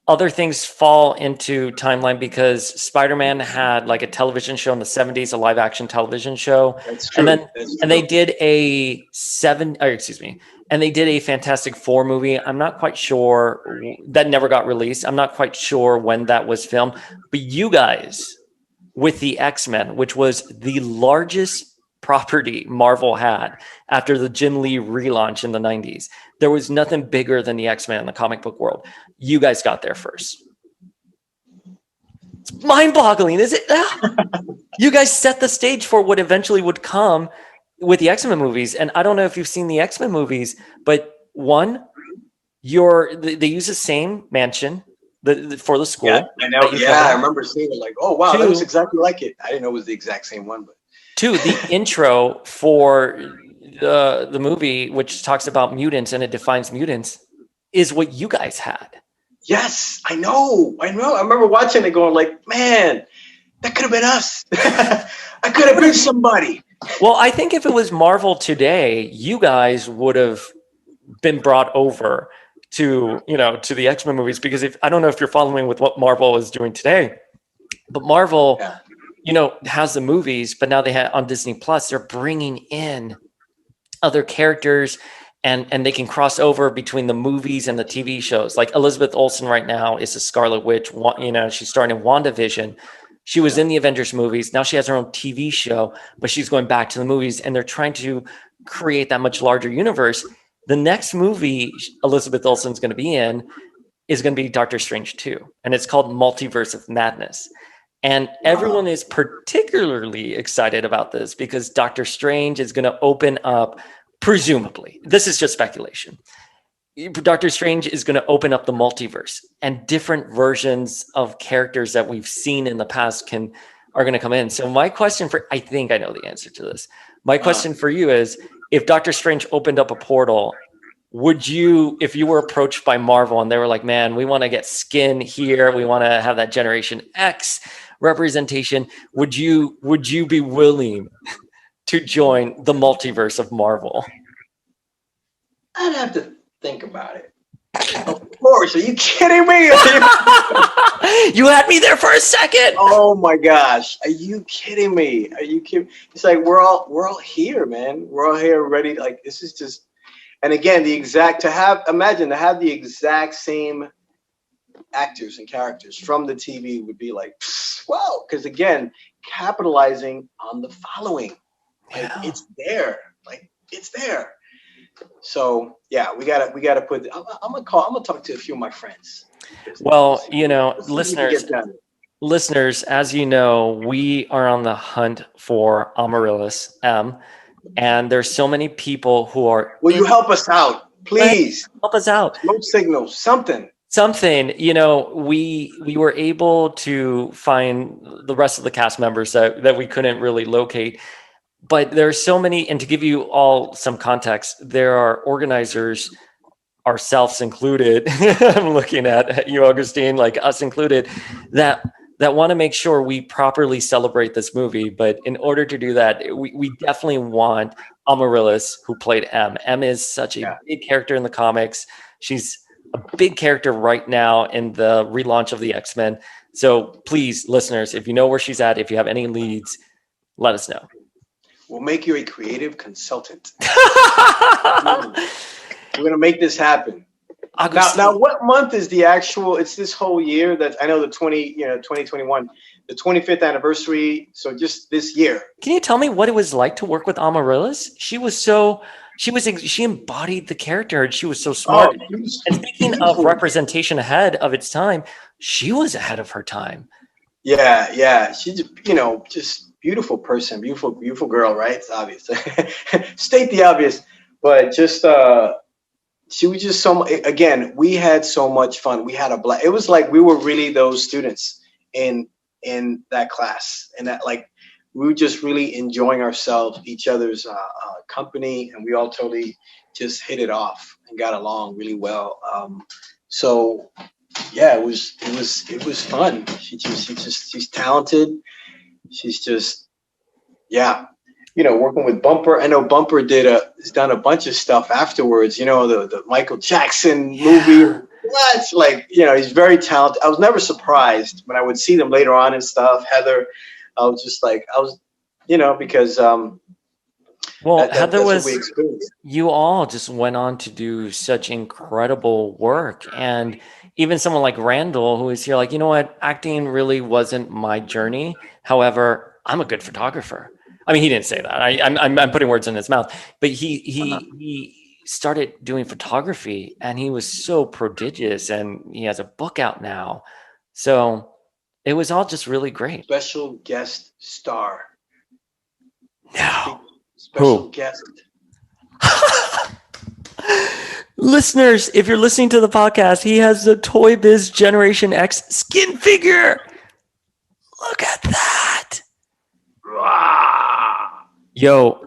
other things fall into timeline because Spider-Man had like a television show in the 70s, a live action television show. That's And true. then That's and they true. did a and they did a Fantastic Four movie. I'm not quite sure that never got released. I'm not quite sure when that was filmed, but you guys with the X-Men, which was the largest property Marvel had after the Jim Lee relaunch in the 90s. There was nothing bigger than the X-Men in the comic book world. You guys got there first. It's mind-boggling, is it? You guys set the stage for what eventually would come with the X-Men movies. And I don't know if you've seen the X-Men movies, but one, they use the same mansion for the Yeah, school I know. that you come Yeah, I in. remember seeing it. Like, oh wow, that looks Two, exactly like it. I didn't know it was the exact same one, but Two, the intro for the movie, which talks about mutants and it defines mutants, is what you guys had. yes, I know. I know. I remember watching it, going like, man, that could have been us. I could I have would been have. somebody. Well, I think if it was Marvel today, you guys would have been brought over to the X-Men movies because if I don't know if you're following with what Marvel is doing today, but Marvel, Yeah. has the movies, but now they have on Disney Plus, they're bringing in other characters and they can cross over between the movies and the TV shows. Like Elizabeth Olsen right now is a Scarlet Witch. She's starring in WandaVision. She was Yeah. in the Avengers movies. Now she has her own TV show, but she's going back to the movies and they're trying to create that much larger universe. The next movie Elizabeth Olsen's going to be in is going to be Doctor Strange 2, and it's called Multiverse of Madness. And everyone Wow. is particularly excited about this because Doctor Strange is going to open up, presumably, this is just speculation. Doctor Strange is going to open up the multiverse and different versions of characters that we've seen in the past are going to come in. So my question I think I know the answer to this. My Uh, question for you is if Doctor Strange opened up a portal, would you, if you were approached by Marvel and they were like, man, we want to get Skin here, we want to have that Generation X representation, would you be willing to join the multiverse of Marvel? I'd have to think about it. Of course. Are you kidding me? You had me there for a second. Oh my gosh. Are you kidding me? Are you kidding? It's like we're all here, man. We're all here ready. Like this is just and again imagine to have the exact same actors and characters from the TV would be like, wow, because again, capitalizing on the following. Like Yeah. it's there. Like it's there. So yeah, we gotta put. I'm gonna talk to a few of my friends. Well, Let's see if we can listeners, get done. listeners, as you know, we are on the hunt for Amaryllis M, and there's so many people who are Will you help us out, please? help us out. Smoke signals, something. Something, we were able to find the rest of the cast members that we couldn't really locate. but there are so many, and to give you all some context, there are organizers, ourselves included. I'm looking at you, Augustine, like us included, that want to make sure we properly celebrate this movie. But in order to do that, we definitely want Amaryllis, who played M. M is such a Yeah. big character in the comics. She's a big character right now in the relaunch of the X-Men. So please, listeners, if you know where she's at, if you have any leads, let us know. We'll make you a creative consultant. We're gonna make this happen. Now, what month is the actual? It's this whole year. That I know 2021, the 25th anniversary. So just this year. Can you tell me what it was like to work with Amaryllis? She embodied the character, and she was so smart. And speaking of representation ahead of its time, she was ahead of her time. Yeah. She's just beautiful person, beautiful girl, right? It's obvious. State the obvious, but just she was just again, we had so much fun. We had a blast. It was like we were really those students in that class, and that like we were just really enjoying ourselves, each other's company, and we all totally just hit it off and got along really well. So yeah, it was fun. She's talented. She's just working with Bumper. I know Bumper has done a bunch of stuff afterwards. The Michael Jackson movie. What? Like, he's very talented. I was never surprised when I would see them later on and stuff. Heather, I was just like, because Heather was, you all just went on to do such incredible work. And even someone like Randall, who is here, like, you know what, acting really wasn't my journey. However, I'm a good photographer. I mean, he didn't say that. I'm putting words in his mouth, but he started doing photography, and he was so prodigious, and he has a book out now. So it was all just really great. Special guest star. No. Special guest. Listeners, if you're listening to the podcast, he has the Toy Biz Generation X skin figure. Look at that. Yo,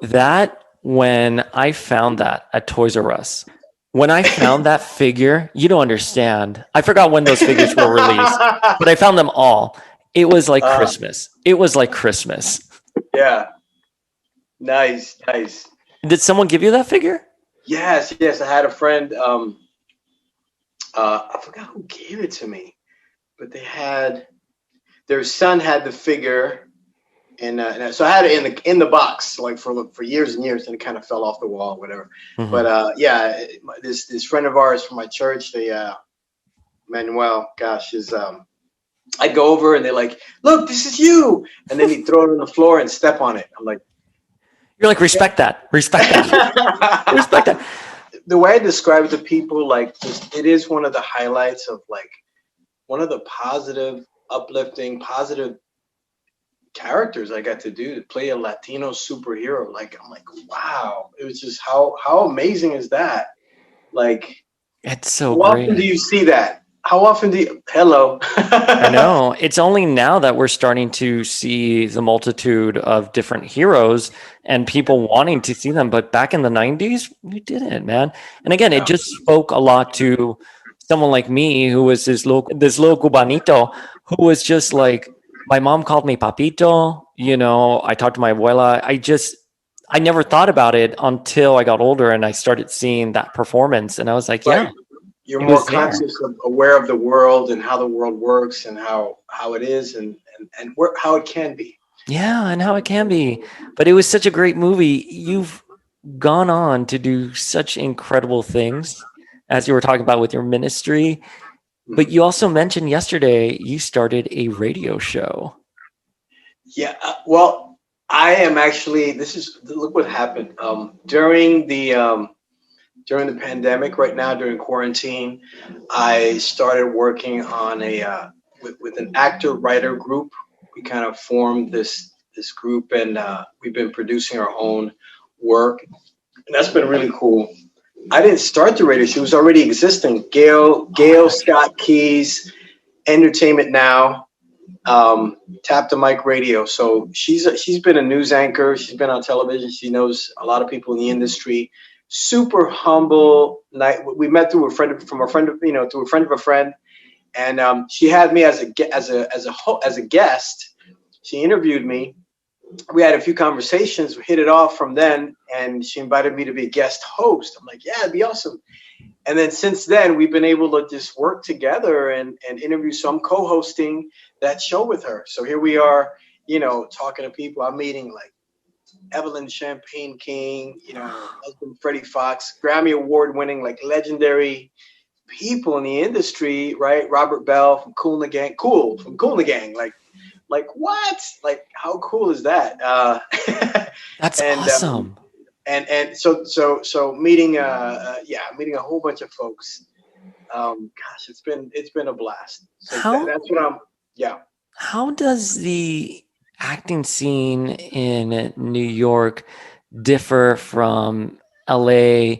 when I found that at Toys R Us, when I found that figure, you don't understand. I forgot when those figures were released, but I found them all. It was like Christmas. It was like Christmas. Yeah. Nice. Did someone give you that figure? Yes. I had a friend. I forgot who gave it to me, but their son had the figure, and so I had it in the box like for years and years, and it kind of fell off the wall, whatever. Mm-hmm. But this friend of ours from my church, Manuel, I'd go over and they're like, "Look, this is you," and then he'd throw it on the floor and step on it. I'm like, "You're like, respect that. Respect that." The way I describe it to people, like, it is one of the highlights of like one of the positive, uplifting, positive characters I got to do, to play a Latino superhero. Like, I'm like, wow, it was just how amazing is that? Like, it's so how great. Often do you see that? How often do you? Hello. I know. It's only now that we're starting to see the multitude of different heroes and people wanting to see them. But back in the 90s, we didn't, man. And again, it just spoke a lot to someone like me, who was this little cubanito, who was just like, my mom called me papito. I talked to my abuela. I never thought about it until I got older and I started seeing that performance. And I was like, yeah. You're more conscious aware of the world and how the world works and how it is and how it can be. Yeah, and how it can be. But it was such a great movie. You've gone on to do such incredible things, as you were talking about with your ministry. But you also mentioned yesterday you started a radio show. Yeah, well, I am actually. Look what happened during the pandemic. Right now, during quarantine, I started working on with an actor-writer group. We kind of formed this group, and we've been producing our own work, and that's been really cool. I didn't start the radio show; it was already existing. Gail Scott Keys, Entertainment Now, Tap the Mic Radio. So she's been a news anchor. She's been on television. She knows a lot of people in the industry. Super humble. Night. We met through a friend from a friend of through a friend of a friend, and she had me as a guest. She interviewed me. We had a few conversations. We hit it off from then, and she invited me to be a guest host. I'm like, yeah, it'd be awesome. And then since then, we've been able to just work together and interview. So I'm co-hosting that show with her. So here we are, talking to people. I'm meeting like Evelyn Champagne King, husband Freddie Fox, Grammy Award winning, like legendary people in the industry, right? Robert Bell from Cool and the Gang, from Cool and the Gang, like what? Like how cool is that? That's and awesome. And so meeting meeting a whole bunch of folks. Gosh, it's been a blast. So that's what I'm. Yeah. How does the acting scene in New York differ from LA,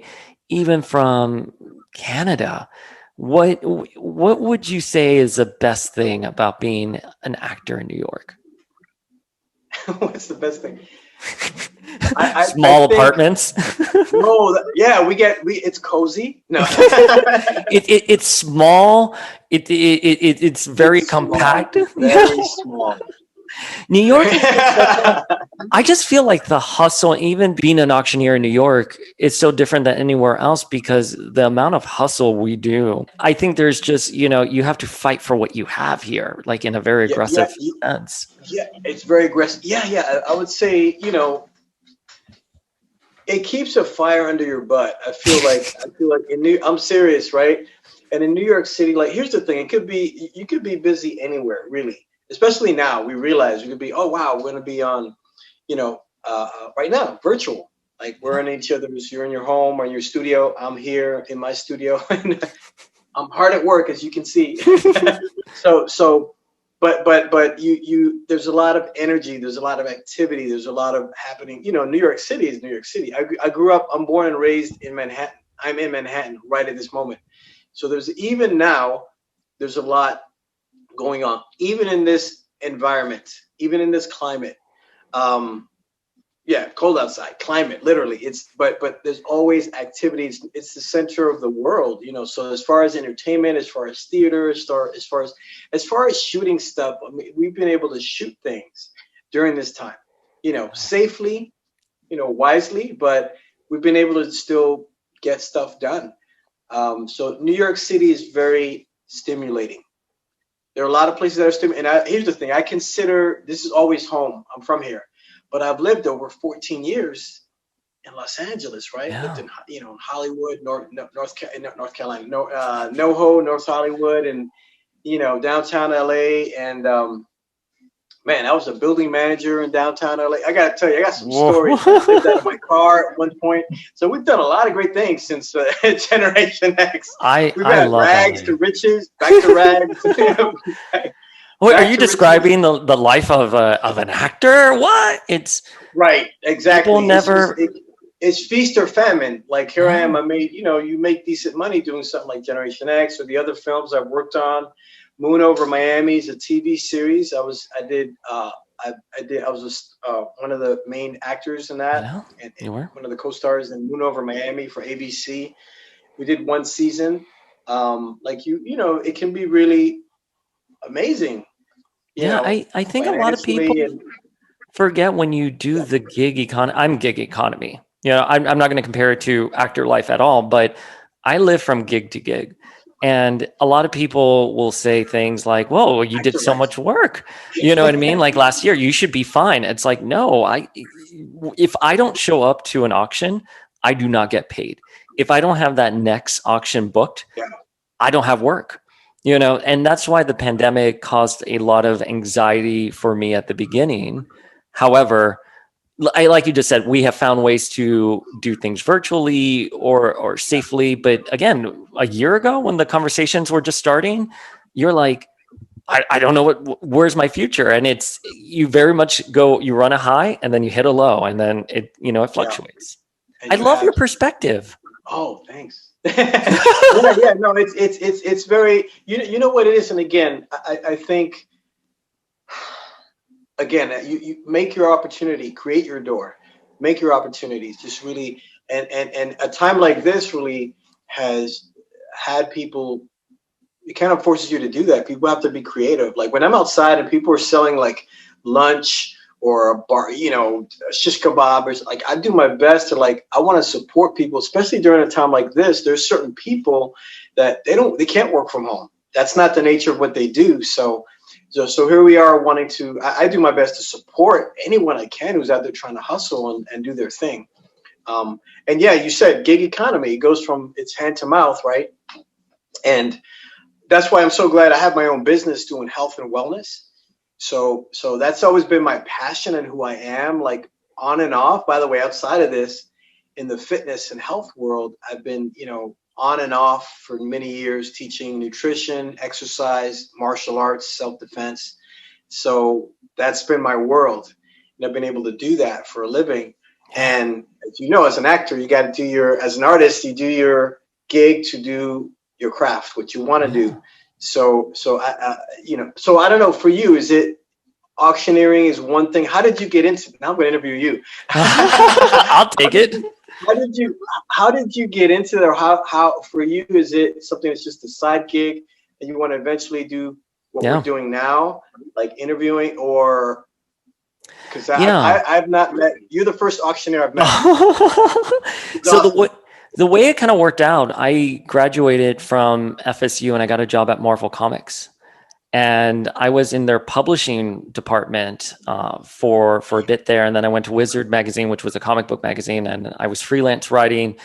even from Canada? What would you say is the best thing about being an actor in New York? What's the best thing? Small apartments. No, yeah, it's cozy. No, it's small. It's very compact. Very small. New York. I just feel like the hustle, even being an auctioneer in New York, is so different than anywhere else because the amount of hustle we do. I think there's just you have to fight for what you have here, like in a very aggressive sense. Yeah, it's very aggressive. Yeah. I would say it keeps a fire under your butt. I feel like I'm serious, right? And in New York City, like here's the thing, you could be busy anywhere, really. Especially now, we realize you could be, oh wow, we're gonna be on, right now, virtual. Like we're in each other's, you're in your home or in your studio. I'm here in my studio and I'm hard at work, as you can see. But you there's a lot of energy, there's a lot of activity, there's a lot of happening. New York City is New York City. I grew up, I'm born and raised in Manhattan. I'm in Manhattan right at this moment. So there's a lot going on, even in this environment, even in this climate. Cold outside, climate, literally. But there's always activities. It's the center of the world, So as far as entertainment, as far as theater, as far as shooting stuff, I mean, we've been able to shoot things during this time, safely, wisely, but we've been able to still get stuff done. So New York City is very stimulating. There are a lot of places that are stimulating. And here's the thing: I consider this is always home. I'm from here. But I've lived over 14 years in Los Angeles, right? Yeah. Lived in Hollywood, North Carolina, NoHo, North Hollywood, and downtown LA. And man, I was a building manager in downtown LA. I gotta tell you, I got some stories. I lived out of my car at one point. So we've done a lot of great things since Generation X. We've had rags to riches, back to rags. Wait, are you describing the life of an actor? What? It's right, exactly. People never. It's feast or famine. Like here I am. I made you make decent money doing something like Generation X or the other films I've worked on. Moon Over Miami is a TV series. I was one of the main actors in that. And you were one of the co-stars in Moon Over Miami for ABC. We did one season. It can be really amazing. I think a lot of people forget when you do the gig economy. I'm gig economy. I'm not going to compare it to actor life at all, but I live from gig to gig. And a lot of people will say things like, whoa, you did so much work. You know what I mean? Like last year, you should be fine. It's like, no, if I don't show up to an auction, I do not get paid. If I don't have that next auction booked, I don't have work. And that's why the pandemic caused a lot of anxiety for me at the beginning. However, like you just said, we have found ways to do things virtually or safely. But again, a year ago when the conversations were just starting, you're like, I don't know where's my future. And it's, you very much you run a high and then you hit a low and then it fluctuates. I love your perspective. Oh, thanks. No, it's very, you know what it is. And again, I think again, you make your opportunity, create your door, make your opportunities. Just really, and a time like this really has had people. It kind of forces you to do that. People have to be creative. Like when I'm outside and people are selling like lunch or a bar, shish kebab or like, I do my best to like, I want to support people, especially during a time like this. There's certain people that they can't work from home. That's not the nature of what they do. So here we are wanting to, I do my best to support anyone I can who's out there trying to hustle and do their thing. And yeah, you said gig economy. It goes from it's hand to mouth, right? And that's why I'm so glad I have my own business doing health and wellness. So that's always been my passion and who I am, like on and off. By the way, outside of this, in the fitness and health world, I've been, on and off for many years teaching nutrition, exercise, martial arts, self-defense. So that's been my world. And I've been able to do that for a living. And as you know, as an actor, you got to do as an artist, you do your gig to do your craft, what you want to do. So I don't know, for you, is it auctioneering is one thing? How did you get into it? Now I'm going to interview you. I'll take it. How did you get into there? How for you, is it something that's just a side gig and you want to eventually do what we're doing now, like interviewing, or because I've not met, you're the first auctioneer I've met. So awesome. The way it kind of worked out, I graduated from FSU and I got a job at Marvel Comics. And I was in their publishing department for a bit there. And then I went to Wizard magazine, which was a comic book magazine. And I was freelance writing.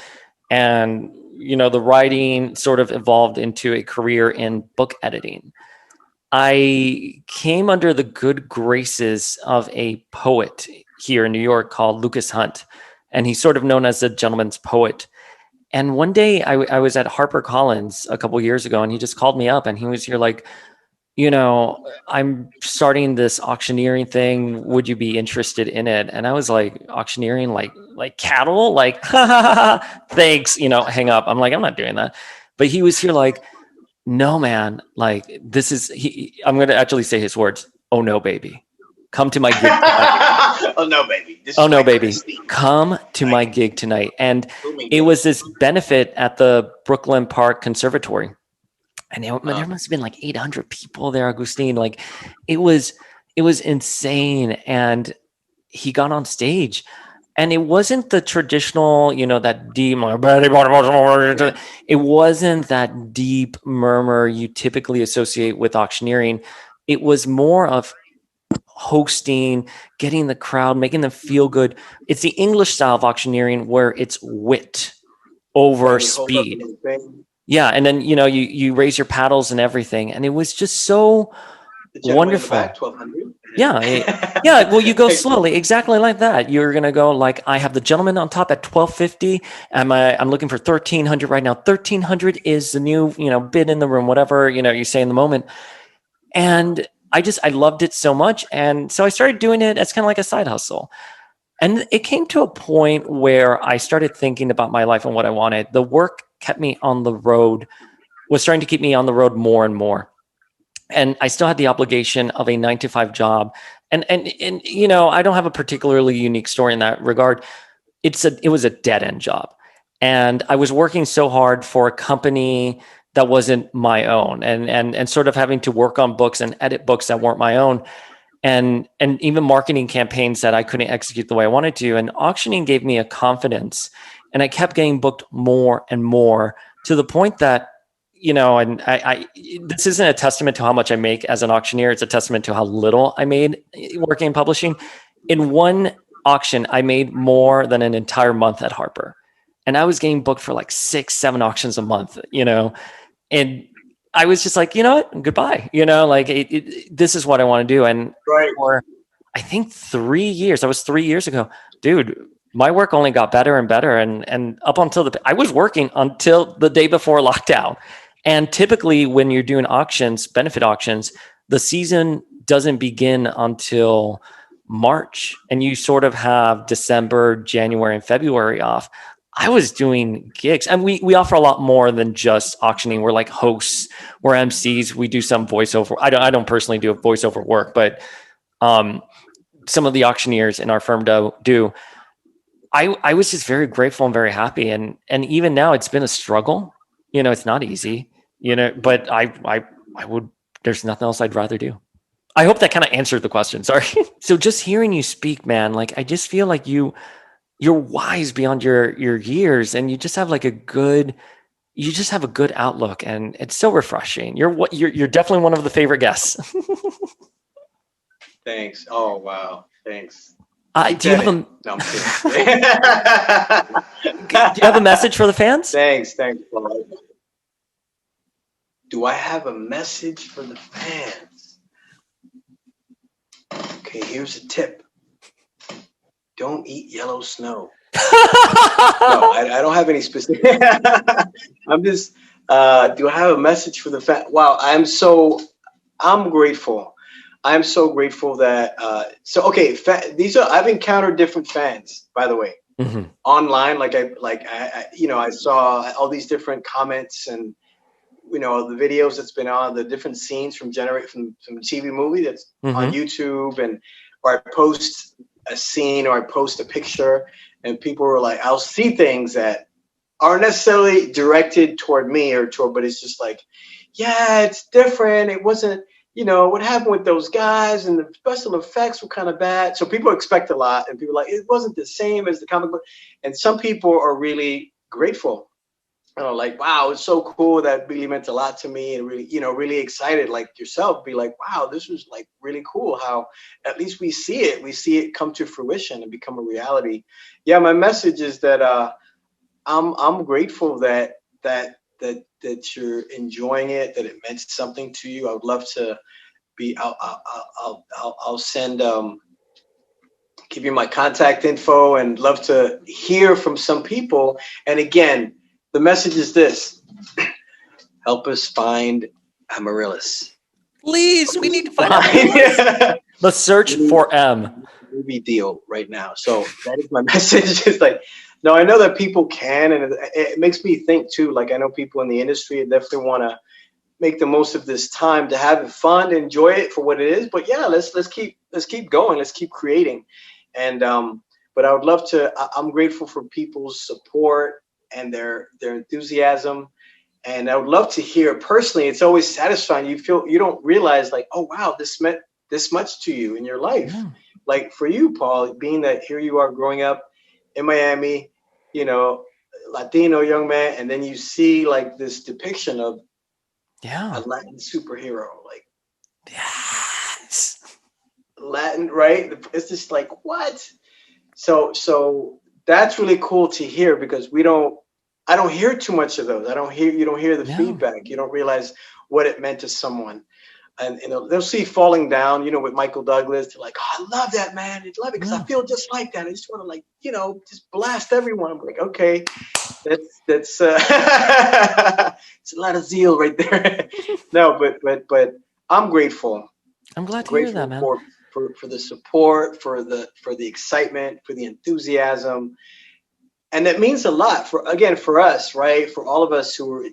And, the writing sort of evolved into a career in book editing. I came under the good graces of a poet here in New York called Lucas Hunt. And he's sort of known as the gentleman's poet. And one day I was at HarperCollins a couple years ago, and he just called me up and he was here like, I'm starting this auctioneering thing. Would you be interested in it? And I was like, auctioneering, like cattle, like, thanks, hang up. I'm like, I'm not doing that. But he was here like, no, man, like I'm going to actually say his words. Oh no, baby. Come to my gig tonight. Oh no, baby. Come to my gig tonight. And it was this benefit at the Brooklyn Park Conservatory. And there must have been like 800 people there, Agustin. Like it was insane. And he got on stage and it wasn't the traditional, that deep, it wasn't that deep murmur you typically associate with auctioneering. It was more of hosting, getting the crowd, making them feel good. It's the English style of auctioneering where it's wit over speed. Yeah, and then you raise your paddles and everything, and it was just so wonderful. Back, 1200. Yeah. Well, you go slowly, exactly like that. You're gonna go like, I have the gentleman on top at 1250. I'm looking for 1300 right now. 1300 is the new bid in the room, whatever you say in the moment. And I loved it so much, and so I started doing it as kind of like a side hustle. And it came to a point where I started thinking about my life and what I wanted. The work kept me on the road, was starting to keep me on the road more and more. And I still had the obligation of a 9-to-5 job. And I don't have a particularly unique story in that regard. It was a dead end job. And I was working so hard for a company that wasn't my own, and sort of having to work on books and edit books that weren't my own. And even marketing campaigns that I couldn't execute the way I wanted to. And auctioning gave me a confidence, and I kept getting booked more and more to the point that, and I this isn't a testament to how much I make as an auctioneer. It's a testament to how little I made working in publishing. In one auction, I made more than an entire month at Harper. And I was getting booked for like 6-7 auctions a month, and I was just like, goodbye, this is what I want to do. And for, I think 3 years, that was 3 years ago, dude, my work only got better and better. And up until I was working until the day before lockdown. And typically when you're doing auctions, benefit auctions, the season doesn't begin until March, and you sort of have December, January, and February off. I was doing gigs, and we offer a lot more than just auctioning. We're like hosts, we're MCs, we do some voiceover. I don't personally do voiceover work, but some of the auctioneers in our firm do. I was just very grateful and very happy. And even now it's been a struggle. It's not easy, but I would, there's nothing else I'd rather do. I hope that kind of answered the question. Sorry. So just hearing you speak, man, like I just feel like you're wise beyond your years, and you just have like a good outlook, and it's so refreshing. You're definitely one of the favorite guests. Thanks. Oh, wow. Thanks. Do you have No, I'm kidding. do you have a message for the fans? Thanks, Paul. Do I have a message for the fans? Okay, here's a tip. Don't eat yellow snow. No, I don't have any specific. I'm just, do I have a message for the fans? Wow, I'm grateful. I'm so grateful that, I've encountered different fans, by the way, online. I saw all these different comments and, the videos that's been on, the different scenes from the TV movie that's on YouTube, or I post a scene or I post a picture and people were like, I'll see things that aren't necessarily directed toward me but it's just like, yeah, it's different. It wasn't, what happened with those guys and the special effects were kind of bad. So people expect a lot and people are like, it wasn't the same as the comic book. And some people are really grateful. Like, wow, it's so cool. That really meant a lot to me, and really, really excited, like yourself, be like, wow, this was like really cool how at least we see it come to fruition and become a reality. Yeah, my message is that I'm grateful that you're enjoying it, that it meant something to you. I would love to be. I'll send give you my contact info, and love to hear from some people. And again, the message is this: help us find Amaryllis. Please, we need to find Amaryllis. Let's search for M. Movie deal right now. So that is my message. It's like, no, I know that people can, and it makes me think too. Like, I know people in the industry definitely want to make the most of this time to have it fun, enjoy it for what it is. But yeah, let's keep going. Let's keep creating. And but I would love to. I'm grateful for people's support and their enthusiasm. And I would love to hear personally. It's always satisfying. You don't realize, like, oh wow, this meant this much to you in your life. Yeah. Like for you, Paul, being that here you are growing up in Miami, Latino young man, and then you see like this depiction of a Latin superhero, like yes, Latin, right? It's just like, what? So that's really cool to hear, because I don't hear too much of those. You don't hear the feedback. You don't realize what it meant to someone. And they'll see Falling Down, with Michael Douglas. They're like, oh, I love that, man. I love it because I feel just like that. I just want to just blast everyone. I'm like, okay, that's it's a lot of zeal right there. No, but I'm grateful. I'm glad to hear that, man. For the support, for the excitement, for the enthusiasm. And it means a lot for us, right? For all of us who are,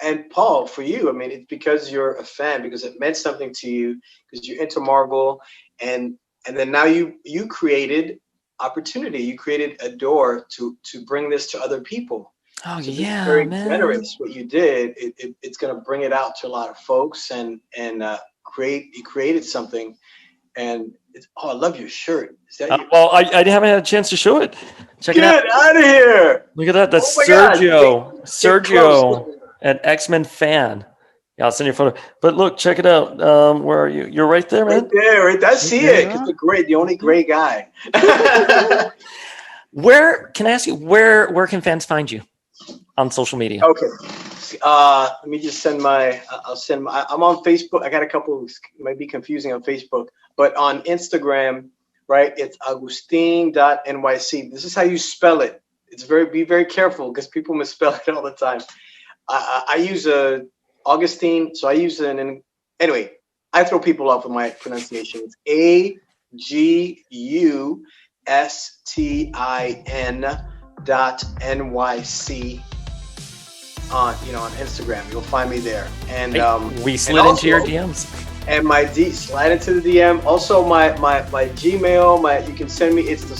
and Paul, for you, I mean, it's because you're a fan, because it meant something to you, because you're into Marvel, and then now you created opportunity, you created a door to bring this to other people. Oh, so yeah, very man. Generous what you did. It's going to bring it out to a lot of folks, and you created something. And I love your shirt. Is that well, I haven't had a chance to show it. Check it out. Get out of here! Look at that. That's Sergio. Sergio, an X-Men fan. Yeah, I'll send you a photo. But look, check it out. Where are you? You're right there, man. Right there. Right. I see it. Because the only gray guy. Can I ask you where can fans find you on social media? Okay. Let me just I'm on Facebook. I got a couple, it might be confusing on Facebook, but on Instagram, right? It's Agustin.nyc. This is how you spell it. Be very careful, because people misspell it all the time. I use Augustine, so I use anyway, I throw people off with my pronunciation. It's AGUSTIN.NYC. on on Instagram. You'll find me there. And We and slid into your also, DMs. and my slide into the DM. Also, my Gmail. You can send me. It's the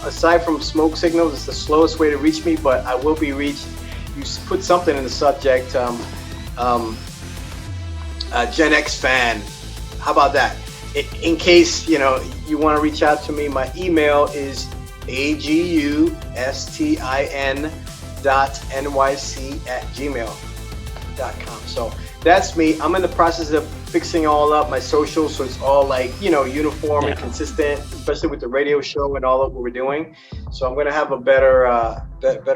aside from smoke signals, it's the slowest way to reach me. But I will be reached. You put something in the subject. Gen X fan. How about that? In case you want to reach out to me, my email is agustin.nyc@gmail.com. So that's me. I'm in the process of fixing all up my socials, so it's all like uniform and consistent, especially with the radio show and all of what we're doing. So I'm gonna have a better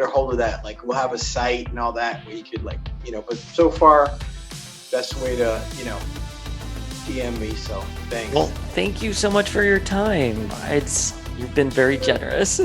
hold of that. Like we'll have a site and all that where you could But so far, best way to DM me. So thanks. Well, thank you so much for your time. You've been very generous.